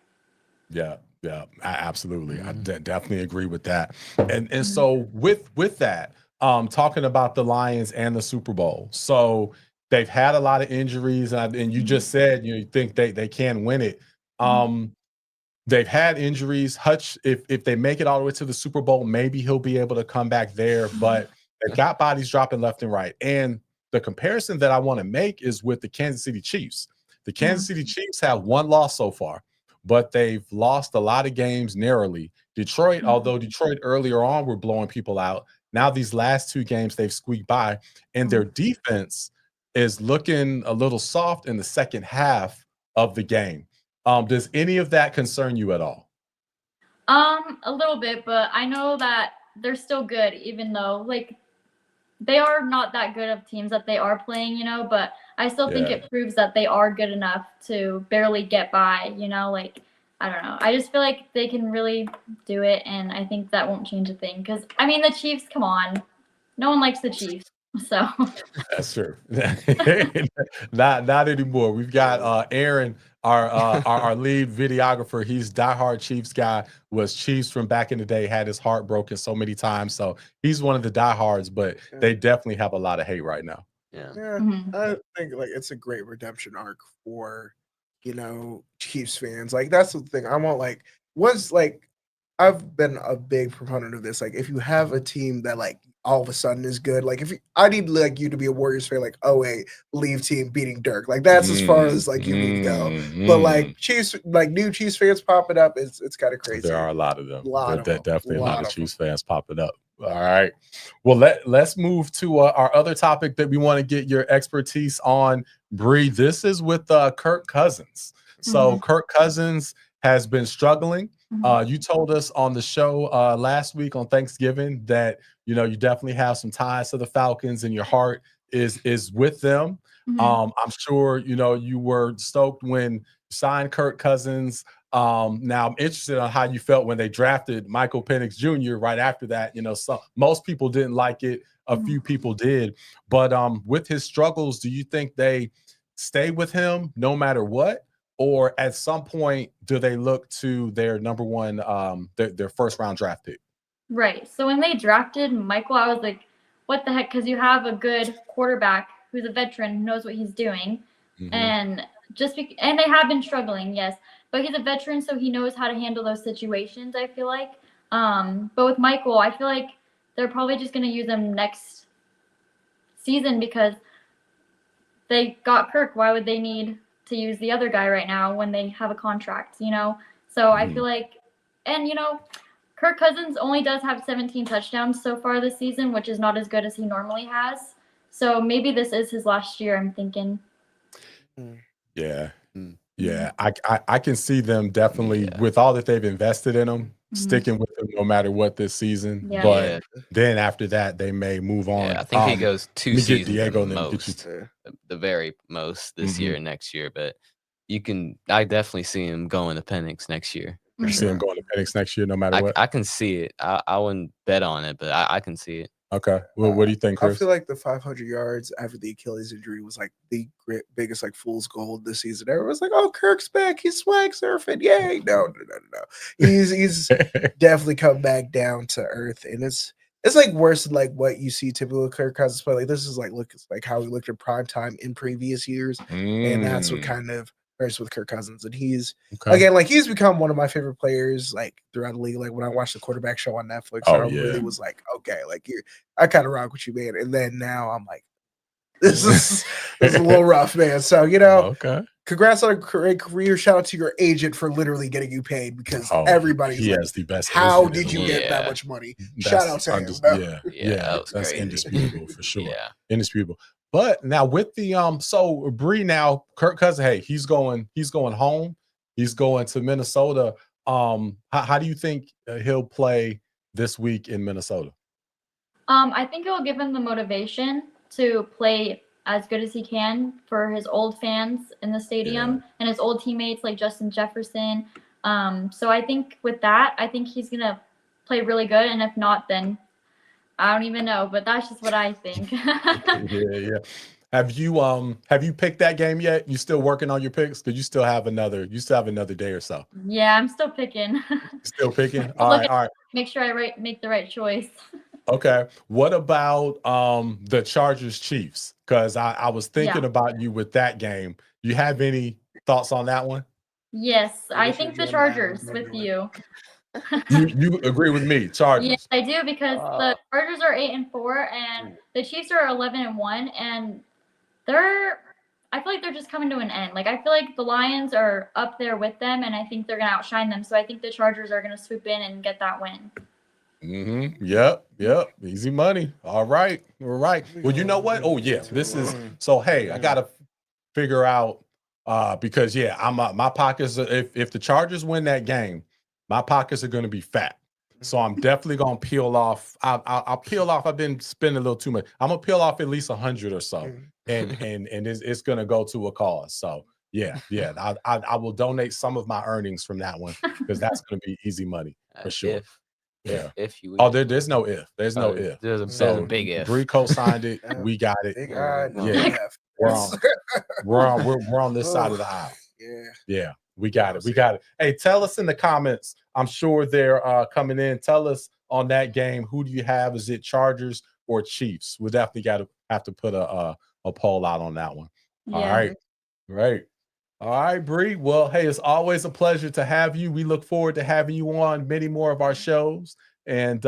Yeah, absolutely. I definitely agree with that. And so with that, talking about the Lions and the Super Bowl. So they've had a lot of injuries, and you just said you think they can win it. They've had injuries. Hutch, if they make it all the way to the Super Bowl, maybe he'll be able to come back there. But they've got bodies dropping left and right. And the comparison that I want to make is with the Kansas City Chiefs. The Kansas City Chiefs have one loss so far, but they've lost a lot of games narrowly. Detroit, although Detroit earlier on were blowing people out, now these last two games they've squeaked by, and their defense is looking a little soft in the second half of the game. Does any of that concern you at all? A little bit, but I know that they're still good, even though like they are not that good of teams that they are playing, but I still think it proves that they are good enough to barely get by, like I don't know. I just feel like they can really do it, and I think that won't change a thing. Because I mean, the Chiefs, come on, no one likes the Chiefs, so That's true. Not anymore. We've got Aaron, our lead videographer. He's diehard Chiefs guy. Was Chiefs from back in the day. Had his heart broken so many times. So he's one of the diehards. But they definitely have a lot of hate right now. Yeah, Mhm. I think like it's a great redemption arc for Chiefs fans. Like that's the thing. I want I've been a big proponent of this. Like if you have a team that like all of a sudden is good, like I need like you to be a Warriors fan, like leave team beating Dirk. Like that's as far as like you need to go. But like Chiefs, like new Chiefs fans popping up, it's kind of crazy. There are a lot of them. Definitely a lot of them. Chiefs fans popping up. All right. Well, let's move to our other topic that we want to get your expertise on, Bree. This is with Kirk Cousins. So Kirk Cousins has been struggling. You told us on the show last week on Thanksgiving that you definitely have some ties to the Falcons and your heart is with them. I'm sure you were stoked when you signed Kirk Cousins. Now I'm interested on how you felt when they drafted Michael Penix Jr. right after that. Most people didn't like it. A few people did. But with his struggles, do you think they stay with him no matter what? Or at some point, do they look to their number one, their first round draft pick? Right. So when they drafted Michael, I was like, what the heck? Because you have a good quarterback who's a veteran, who knows what he's doing. And and they have been struggling, yes. But he's a veteran, so he knows how to handle those situations, I feel like. But with Michael, I feel like they're probably just going to use him next season because they got Kirk. Why would they need to use the other guy right now when they have a contract, So I feel like, and Kirk Cousins only does have 17 touchdowns so far this season, which is not as good as he normally has. So maybe this is his last year, I'm thinking. Yeah. Yeah. I can see them definitely with all that they've invested in him, sticking with him no matter what this season. Yeah. But then after that, they may move on. Yeah, I think he goes 2 seasons Diego the most, the very most this year and next year. But I definitely see him going to Penix next year. You see him going to Penix next year no matter what? I can see it. I wouldn't bet on it, but I can see it. Okay. Well, what do you think, Chris? I feel like the 500 yards after the Achilles injury was like the biggest like fool's gold this season. Everyone's like, "Oh, Kirk's back. He's swag surfing. Yay!" No. He's definitely come back down to earth, and it's like worse than like what you see typical Kirk Cousins play. Like this is like how we looked at primetime in previous years, and that's what kind of hurts with Kirk Cousins. And he's again like he's become one of my favorite players like throughout the league. Like when I watched the quarterback show on Netflix, I really was like, okay, like I kind of rock with you, man. And then now I'm like, this is a little rough, man. So congrats on a great career. Shout out to your agent for literally getting you paid because everybody's has the best. How did you get that much money? Shout out to him. That's indisputable for sure. Indisputable. But now with the so Bree, now Kirk Cousins, hey, he's going home. He's going to Minnesota. How do you think he'll play this week in Minnesota? I think it will give him the motivation to play as good as he can for his old fans in the stadium and his old teammates like Justin Jefferson. So I think with that, I think he's gonna play really good. And if not, then I don't even know, but that's just what I think. Yeah. Have you picked that game yet? You still working on your picks? Because you still have another day or so. Yeah, I'm still picking. Still picking? All right. Make sure I make the right choice. Okay. What about the Chargers Chiefs? Because I was thinking about you with that game. You have any thoughts on that one? Yes, I think the Chargers with you. You agree with me, Chargers? Yes, I do because the Chargers are 8-4 and the Chiefs are 11-1, and I feel like they're just coming to an end. Like I feel like the Lions are up there with them, and I think they're gonna outshine them. So I think the Chargers are gonna swoop in and get that win. Yep. Easy money. All right. Well, you know what? Oh yeah, this is so. Hey, I gotta figure out because I'm my pockets. If the Chargers win that game, my pockets are gonna be fat. So I'm definitely gonna peel off. I'll peel off. I've been spending a little too much. I'm gonna peel off at least 100 or so, and it's gonna go to a cause. So yeah. I will donate some of my earnings from that one because that's gonna be easy money for sure. If you There's no if. There's no if. There's a big if. Bree co-signed it. We got it. We're on this side of the aisle. Yeah. We got it. Hey, tell us in the comments. I'm sure they're coming in. Tell us on that game. Who do you have? Is it Chargers or Chiefs? We definitely have to put a poll out on that one. Yeah. All right. Right. All right, Bree. Well, hey, it's always a pleasure to have you. We look forward to having you on many more of our shows. And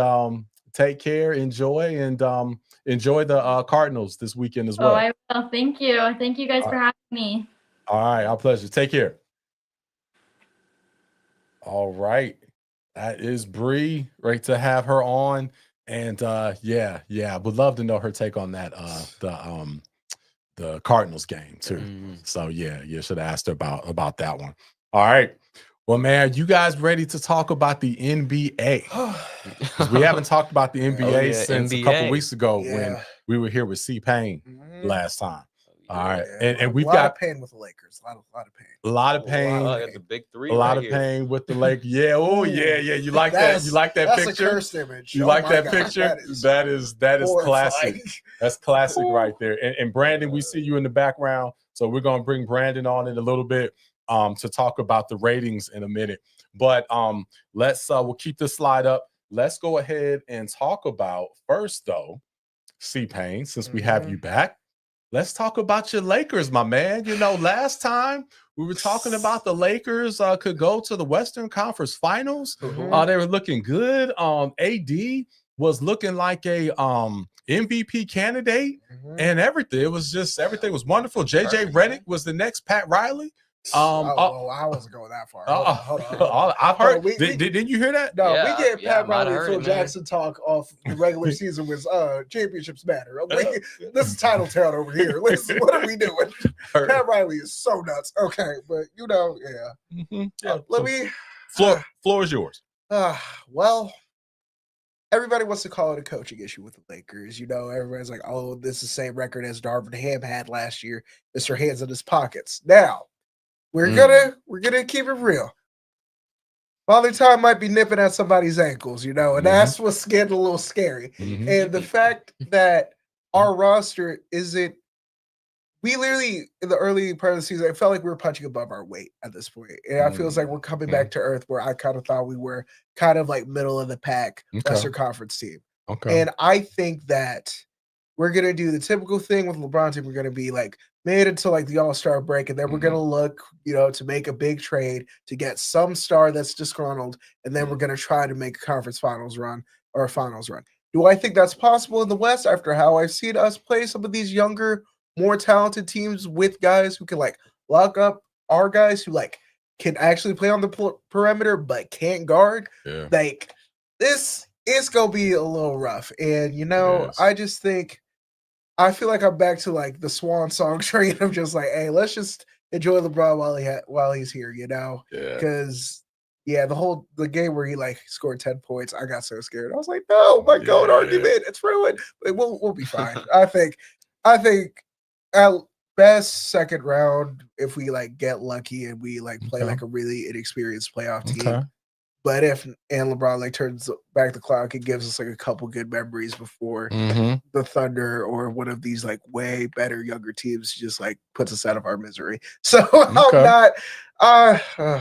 take care, enjoy the Cardinals this weekend as well. I will. Thank you. Thank you guys for having me. All right, our pleasure. Take care. All right. That is Bree. Great to have her on. And would love to know her take on that the Cardinals game too. So you should have asked her about that one. All right. Well, man, you guys ready to talk about the NBA? 'Cause we haven't talked about the NBA since a couple weeks ago when we were here with C-Pain last time. All right, and we've got a lot of pain with the Lakers. A lot of pain. A lot of pain. The big three. A lot of pain with the Lakers. Yeah. Oh, yeah. You like that? You like that that's picture? A cursed image. You like that picture? That is classic. That's classic right there. And Brandon, we see you in the background, so we're gonna bring Brandon on in a little bit to talk about the ratings in a minute. But we'll keep this slide up. Let's go ahead and talk about first though, C-Pain, since we have you back. Let's talk about your Lakers, my man. You know, last time we were talking about the Lakers could go to the Western Conference Finals. They were looking good. AD was looking like a MVP candidate and everything. Everything was wonderful. JJ Redick was the next Pat Riley. I wasn't going that far. Hold on. I've heard. Didn't you hear that? No, we get Pat Riley and Phil Jackson talk off the regular season with championships matter. This is title town over here. Listen, what are we doing? Pat Riley is so nuts. Okay, but let me. Floor is yours. Well, everybody wants to call it a coaching issue with the Lakers. You know, everybody's like, "Oh, this is the same record as Darvin Ham had last year. Mr. Hands in his pockets." Now. We're gonna keep it real. Father Time might be nipping at somebody's ankles, and that's what's getting a little scary. And the fact that our roster isn't, we literally in the early part of the season, I felt like we were punching above our weight at this point. And I feel like we're coming back to earth where I kind of thought we were kind of like middle of the pack Western Conference team. And I think that we're gonna do the typical thing with LeBron team. We're gonna be like made until like the All-Star break, and then we're gonna look, to make a big trade to get some star that's disgruntled, and then we're gonna try to make a conference finals run or a finals run. Do I think that's possible in the West after how I've seen us play some of these younger, more talented teams with guys who can like lock up our guys who like can actually play on the perimeter but can't guard? Like this is gonna be a little rough, and I just think. I feel like I'm back to like the swan song train of just like, hey, let's just enjoy LeBron while he's here, Because the game where he like scored 10 points, I got so scared. I was like, no, my GOAT argument, it's ruined. But we'll be fine. I think at best second round if we like get lucky and we like play like a really inexperienced playoff team. But if LeBron like turns back the clock, it gives us like a couple good memories before the Thunder or one of these like way better younger teams just like puts us out of our misery. So I'm not.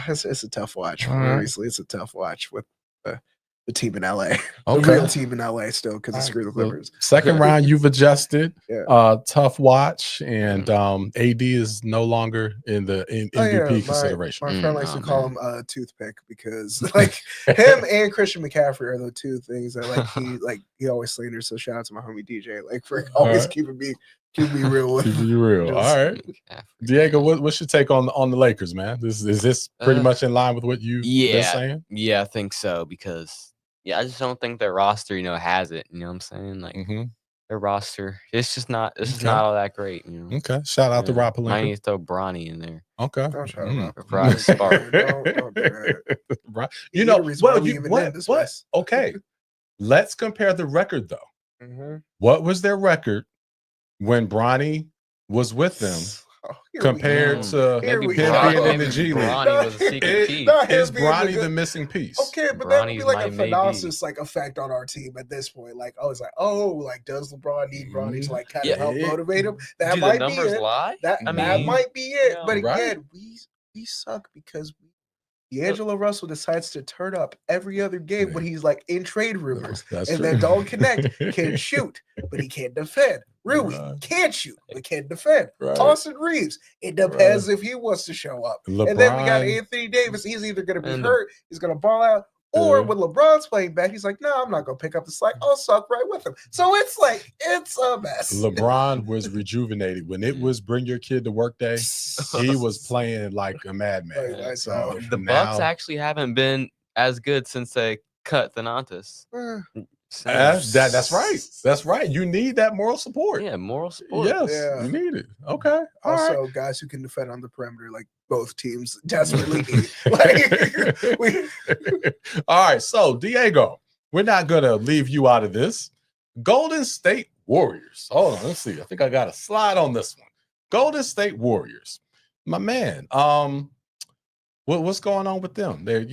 It's a tough watch. Obviously, it's a tough watch with the team in LA, the real team in LA still because of screw the Clippers. Second round, you've adjusted. Tough watch, and AD is no longer in the MVP consideration. My friend likes to call him a toothpick because like him and Christian McCaffrey are the two things that he always slanders. So shout out to my homie DJ for always keeping me real with you real. All right, Diego, what's your take on the Lakers, man? Is this pretty much in line with what you've been saying? Yeah, I think so because I just don't think their roster, has it. You know what I'm saying? Like their roster, it's just not all that great. Okay. Shout out to Rob Might Pelinka. need to throw Bronny in there. Okay. Don't shout him out. Brian Spark. Don't do that. Right. You're the reason why we even did this mess. Okay. Let's compare the record though. Mhm. What was their record when Bronny was with them compared to him we being go. in the G League? Bronny was a secret piece. Is Bronny the missing piece? Okay, but that would be Bronny's like a my maybe. phenosis like effect on our team at this point. Like, does LeBron need Bronny to like kind of help motivate him? That Do might the be numbers it. lie? That I that mean, might be it. But right. again, we suck because D'Angelo Russell decides to turn up every other game when he's like in trade rumors, That's and true. then don't connect, can shoot, but he can't defend. Rui can't shoot, but can't defend. Right. Austin Reeves, it depends if he wants to show up. And then we got LeBron- Anthony Davis. He's either going to be And hurt, he's going to ball out, or when LeBron's playing back, he's like, no, I'm not going to pick up the slack. I'll suck right with him. So it's like, it's a mess. LeBron was rejuvenated when it was bring your kid to work day. He was playing like a madman. Like, So The Bucks actually haven't been as good since they cut Thanatos. that's right. That's right. You need that moral support. Yeah, moral support. Yes, Yeah. you need it. Okay. All Also, right. guys who can defend on the perimeter, like both teams desperately need. Like, All right. So, Diego, we're not going to leave you out of this. Golden State Warriors. Hold on. Let's see. I think I got a slide on this one. Golden State Warriors. My man. What's going on with them? They're, At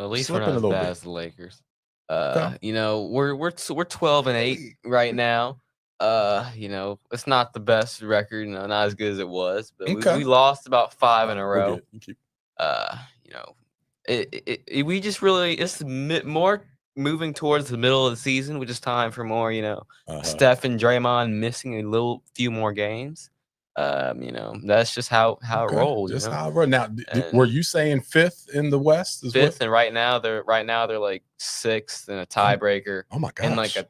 least we're slipping not a as little bad bit. as the Lakers. Okay. We're 12-8 right now. It's not the best record, not as good as it was, but Okay. we lost about 5 in a We're row. good. You keep- We just really more moving towards the middle of the season, which is time for more, Steph and Draymond missing a few more games. That's just how it rolls. Just how it rolls. Now, were you saying fifth in the West? Fifth, and right now they're like sixth and a tiebreaker. Oh my gosh. And like a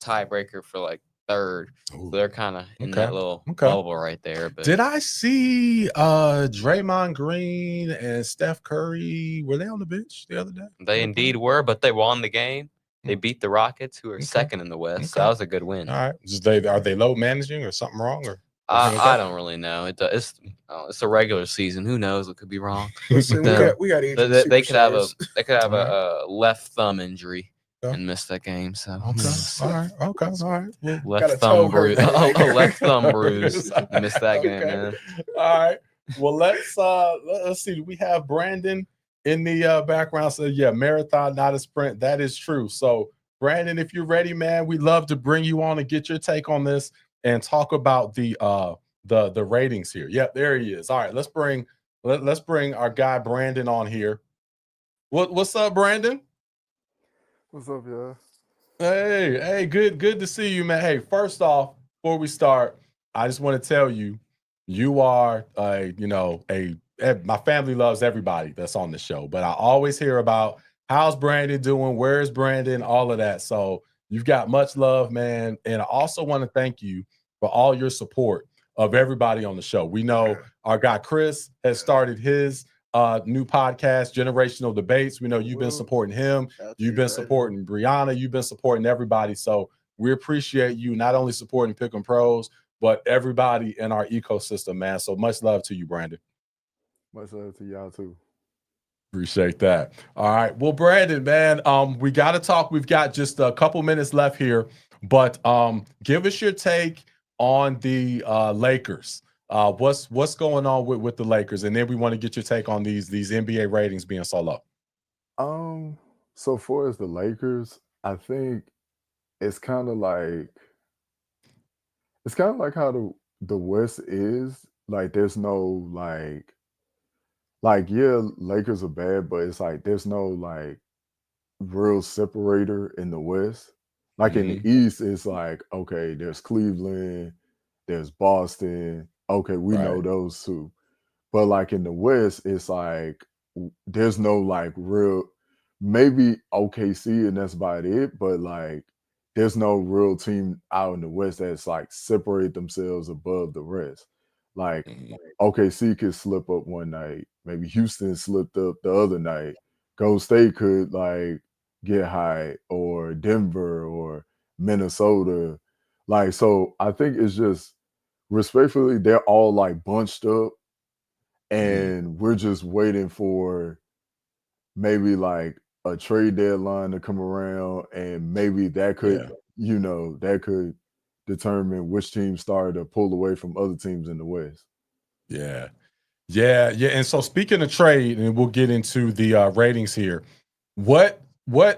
tiebreaker for like third. Ooh. So they're kind of in Okay. that little Okay. bubble right there. But Did I see Draymond Green and Steph Curry? Were they on the bench the other day? they indeed were, but they won the game. They beat the Rockets, who are second in the West. So that was a good win. All right. Are they low managing or something wrong? Or I don't really know. It's a regular season. Who knows what could be wrong? listen, we got aging They could have superstars. a left thumb injury and miss that game. So Okay. All right. Okay. All right. Well, Got a left toe thumb bruise. hurt. Left thumb bruise. Missed that game, Okay. man. All right. Well, let's see. We have Brandon in the background. So yeah, marathon, not a sprint. That is true. So Brandon, if you're ready, man, we'd love to bring you on and get your take on this and talk about the ratings here. Yep, there he is. All right, let's bring our guy Brandon on here. What's up, Brandon? What's up, y'all? Hey, good to see you, man. Hey, first off, before we start, I just want to tell you, you are my family loves everybody that's on the show, but I always hear about how's Brandon doing, where's Brandon, all of that. So you've got much love, man. And I also want to thank you for all your support of everybody on the show. We know our guy Chris has started his new podcast, Generational Debates. We know you've been supporting him. You've been supporting Brianna. You've been supporting everybody. So we appreciate you not only supporting Pick'em Pros, but everybody in our ecosystem, man. So much love to you, Brandon. Much love to y'all too. Appreciate that. All right. Well, Brandon, man, we got to talk. We've got just a couple minutes left here, but give us your take on the Lakers. What's going on with the Lakers? And then we want to get your take on these NBA ratings being so low. So far as the Lakers, I think it's kind of like how the West is. Like there's no yeah, Lakers are bad, but it's like there's no like real separator in the West. Like in the East, it's like, okay, there's Cleveland, there's Boston. Okay, we know those two. But like in the West, it's like there's no like real, maybe OKC, and that's about it. But like there's no real team out in the West that's like separate themselves above the rest. Like OKC could slip up one night. Maybe Houston slipped up the other night. Golden State could like get high, or Denver or Minnesota. Like, so I think it's just respectfully, they're all like bunched up, and we're just waiting for maybe like a trade deadline to come around, and maybe that could, that could determine which teams start to pull away from other teams in the West. Yeah. And so speaking of trade, and we'll get into the ratings here, what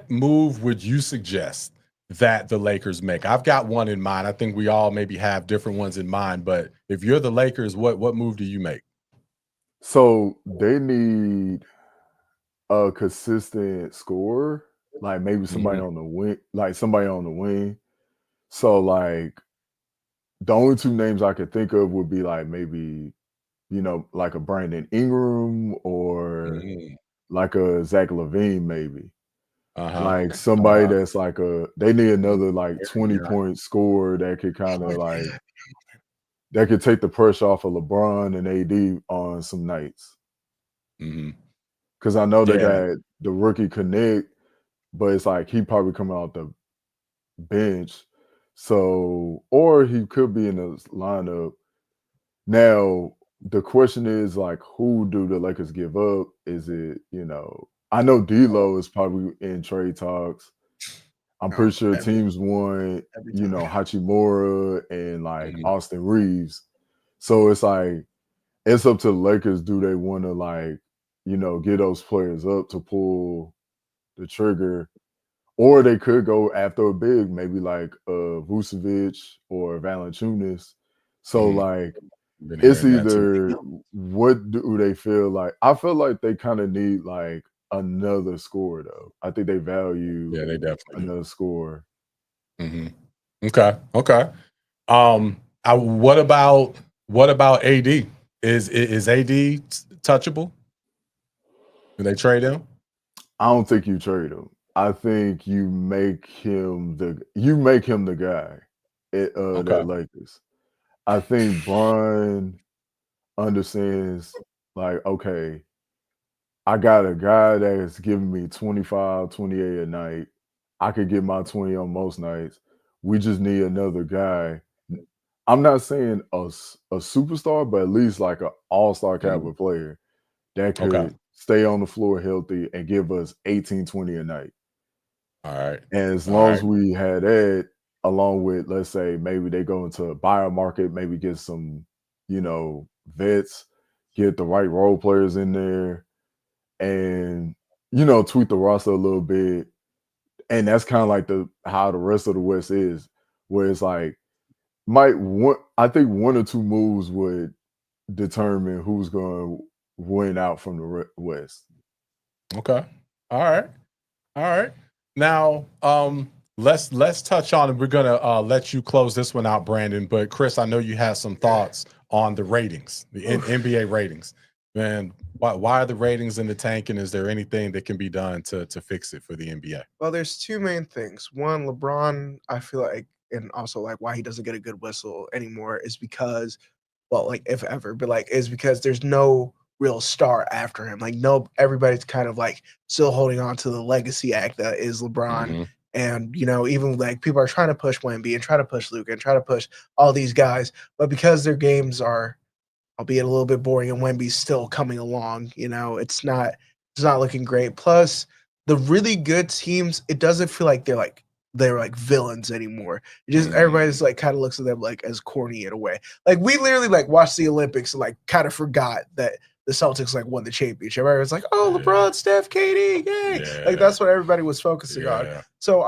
move would you suggest that the Lakers make? I've got one in mind. I think we all maybe have different ones in mind, but if you're the Lakers, what move do you make? So they need a consistent scorer, like maybe somebody on the wing, So like the only two names I could think of would be like maybe, like a Brandon Ingram or like a Zach LaVine, maybe. Like somebody that's like they need another like 20-point scorer that could kind of like that could take the pressure off of LeBron and AD on some nights. Because I know they got the rookie Connect, but it's like he probably coming out the bench. So, or he could be in the lineup. Now, the question is like, who do the Lakers give up? Is it, I know D'Lo is probably in trade talks. I'm pretty sure teams want, Hachimura and like Austin Reeves. So it's like, it's up to the Lakers. Do they want to like, get those players up to pull the trigger? Or they could go after a big, maybe like Vucevic or Valanciunas. So like, it's either what do they feel like? I feel like they kind of need like another scorer though. I think they value they definitely another scorer. Okay. What about AD? Is AD touchable? Do they trade him? I don't think you trade him. I think you make him the guy at the Lakers. I think Bron understands, like, okay, I got a guy that is giving me 25, 28 a night. I could get my 20 on most nights. We just need another guy. I'm not saying a superstar, but at least like an all-star caliber player that could stay on the floor healthy and give us 18, 20 a night. All right. And as long as we had that, along with, let's say, maybe they go into a buyer market, maybe get some, vets, get the right role players in there, and, tweak the roster a little bit. And that's kind of like how the rest of the West is, where it's like, I think one or two moves would determine who's going to win out from the West. Okay. All right. Now, let's touch on it. We're gonna let you close this one out, Brandon. But Chris, I know you have some thoughts on the ratings, the NBA ratings. Man, why are the ratings in the tank? And is there anything that can be done to fix it for the NBA? Well, there's two main things. One, LeBron, I feel like, and also like why he doesn't get a good whistle anymore is because, well, like if ever, but like is because there's no real star after him. Like everybody's kind of like still holding on to the legacy act that is LeBron. And, even like people are trying to push Wemby and try to push Luka and try to push all these guys. But because their games are, albeit a little bit boring, and Wemby's still coming along, it's not looking great. Plus, the really good teams, it doesn't feel like they're like villains anymore. It just everybody just like kind of looks at them like as corny in a way. Like we literally like watched the Olympics and like kind of forgot that the Celtics like won the championship. Everyone's like, oh, LeBron, Steph, KD, yay! Yeah. Like that's what everybody was focusing on. So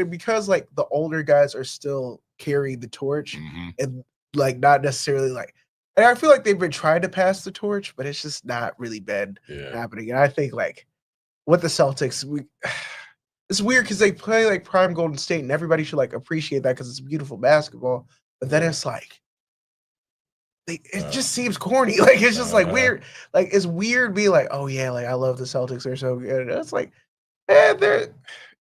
because like the older guys are still carrying the torch and like not necessarily like. And I feel like they've been trying to pass the torch, but it's just not really been happening. And I think like with the Celtics, it's weird because they play like prime Golden State, and everybody should like appreciate that because it's beautiful basketball. But then it's like it just seems corny. Like it's just like weird. Like it's weird being like, oh yeah, like I love the Celtics. They're so good. And it's like, they're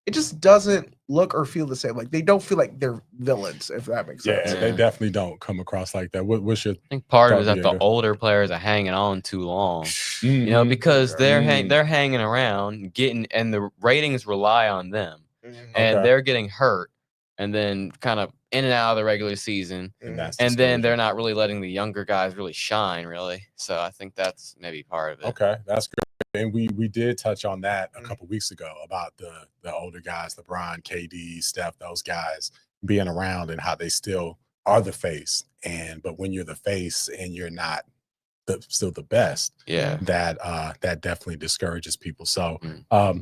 it just doesn't look or feel the same. Like they don't feel like they're villains, if that makes sense. Yeah, they definitely don't come across like that. What's your? I think part of it is thought, that the Diego? older players are hanging on too long. You know, because they're hanging around, and the ratings rely on them, and they're getting hurt, and then kind of in and out of the regular season, and then they're not really letting the younger guys really shine, really. So I think that's maybe part of it. Okay, that's good. And we did touch on that a couple weeks ago about the older guys, LeBron, KD, Steph, those guys being around and how they still are the face. But when you're the face and you're not still the best, that definitely discourages people. So,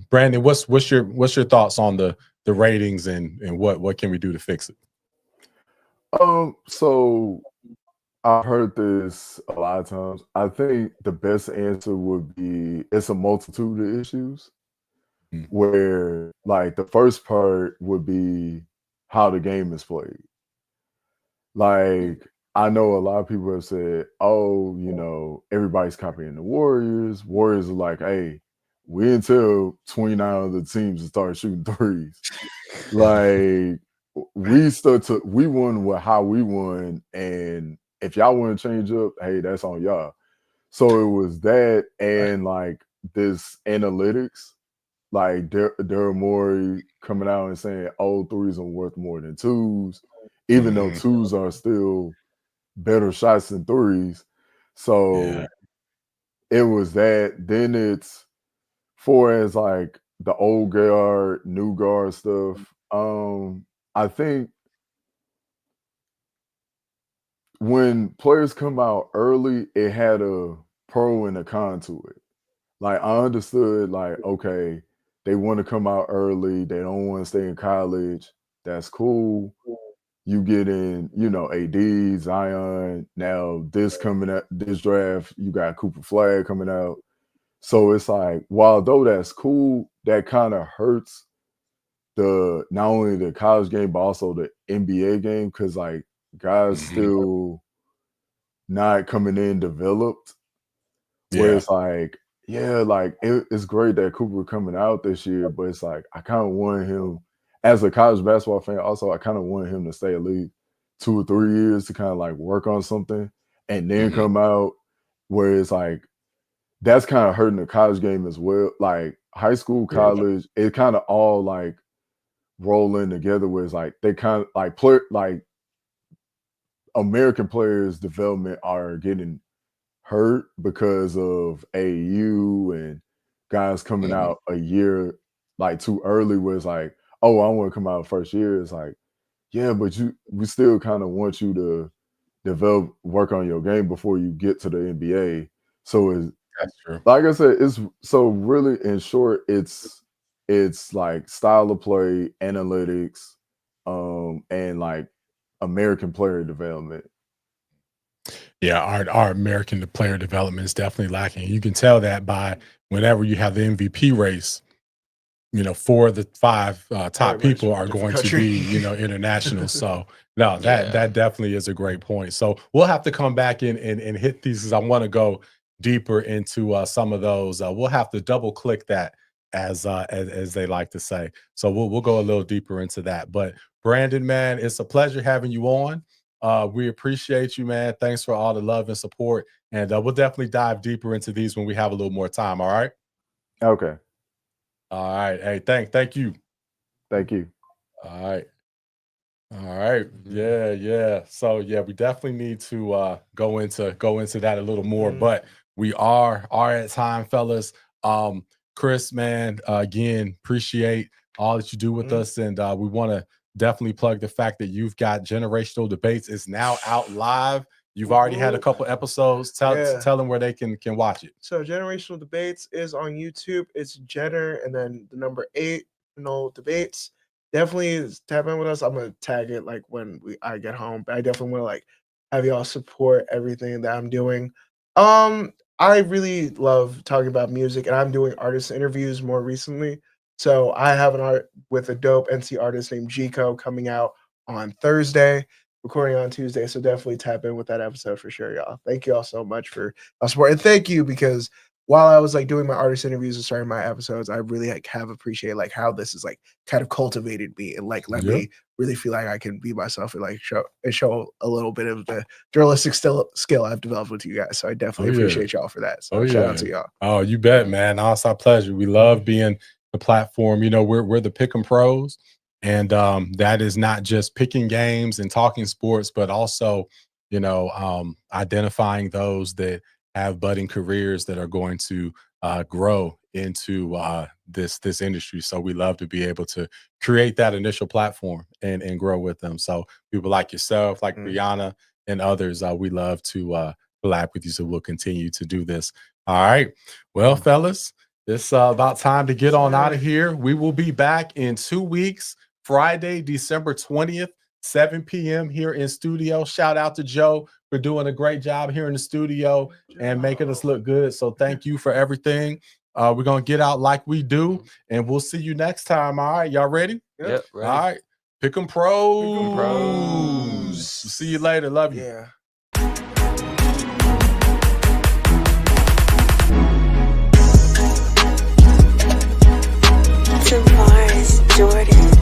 Brandon, what's your thoughts on the ratings and what can we do to fix it? So I've heard this a lot of times. I think the best answer would be it's a multitude of issues where like the first part would be how the game is played. Like I know a lot of people have said, oh, you know, everybody's copying the Warriors. Warriors are like, hey, we until 29 of the teams to start shooting threes. Like we won with how we won, and if y'all want to change up, hey, that's on y'all. So it was that, and like this analytics, like Daryl Morey coming out and saying, "Oh, threes are worth more than twos," even though twos are still better shots than threes. So it was that. Then it's for as like the old guard, new guard stuff. I think when players come out early, it had a pro and a con to it. Like I understood, like, okay, they want to come out early, they don't want to stay in college. That's cool. You get in, you know, AD, Zion. Now this coming up, this draft, you got Cooper Flag coming out. So it's like, while though that's cool, that kind of hurts not only the college game, but also the NBA game, because like guys still not coming in developed. Where it's like, like it's great that Cooper coming out this year, but it's like I kind of want him as a college basketball fan. Also, I kind of want him to stay at least 2 or 3 years to kind of like work on something and then come out. Where it's like that's kind of hurting the college game as well. Like high school, college, it kind of all like rolling together. Where it's like they kind of like play like American players' development are getting hurt because of AU and guys coming out a year like too early, where it's like, oh, I want to come out first year. It's like, yeah, but we still kind of want you to develop, work on your game before you get to the NBA. So that's true. Like I said, it's so really in short, it's like style of play, analytics, and like American player development. Yeah, our American player development is definitely lacking. You can tell that by whenever you have the MVP race, you know, 4 of the 5 top people are going to be, you know, international. So no, that definitely is a great point. So we'll have to come back in and hit these because I want to go deeper into some of those. We'll have to double click that as they like to say. So we'll go a little deeper into that. But Brandon, man, it's a pleasure having you on. We appreciate you, man. Thanks for all the love and support. And we'll definitely dive deeper into these when we have a little more time. All right. Okay. All right. Hey, thank you. Thank you. All right. All right. Yeah. So yeah, we definitely need to go into that a little more, but we are at time, fellas. Chris, man, again, appreciate all that you do with us. And we want to definitely plug the fact that you've got Generational Debates is now out live. You've already had a couple episodes. Tell them where they can watch it. So Generational Debates is on YouTube. It's Jenner and then the number 8, no debates. Definitely tap in with us. I'm gonna tag it like when I get home. But I definitely want to like have y'all support everything that I'm doing. I really love talking about music, and I'm doing artist interviews more recently. So I have an art with a dope NC artist named Gico coming out on Thursday, recording on Tuesday. So definitely tap in with that episode for sure, y'all. Thank you all so much for our support. And thank you because while I was like doing my artist interviews and starting my episodes, I really like have appreciated like how this is like kind of cultivated me and like let me really feel like I can be myself and like show a little bit of the journalistic skill I've developed with you guys. So I definitely appreciate y'all for that. So shout out to y'all. Oh, you bet, man. No, it's our pleasure. We love being the platform. You know, we're the Pick'em Pros, and that is not just picking games and talking sports, but also, you know, identifying those that have budding careers that are going to grow into this industry. So we love to be able to create that initial platform and grow with them. So people like yourself, like Brianna and others, we love to collab with you. So we'll continue to do this. All right. Well, fellas, it's about time to get on out of here. We will be back in 2 weeks, Friday, December 20th, 7 p.m. here in studio. Shout out to Joe for doing a great job here in the studio and making us look good. So thank you for everything. We're going to get out like we do, and we'll see you next time. All right. Y'all ready? Yep. Ready. All right. Pick'em Pros. See you later. Love you. Yeah. Jamar Jordan.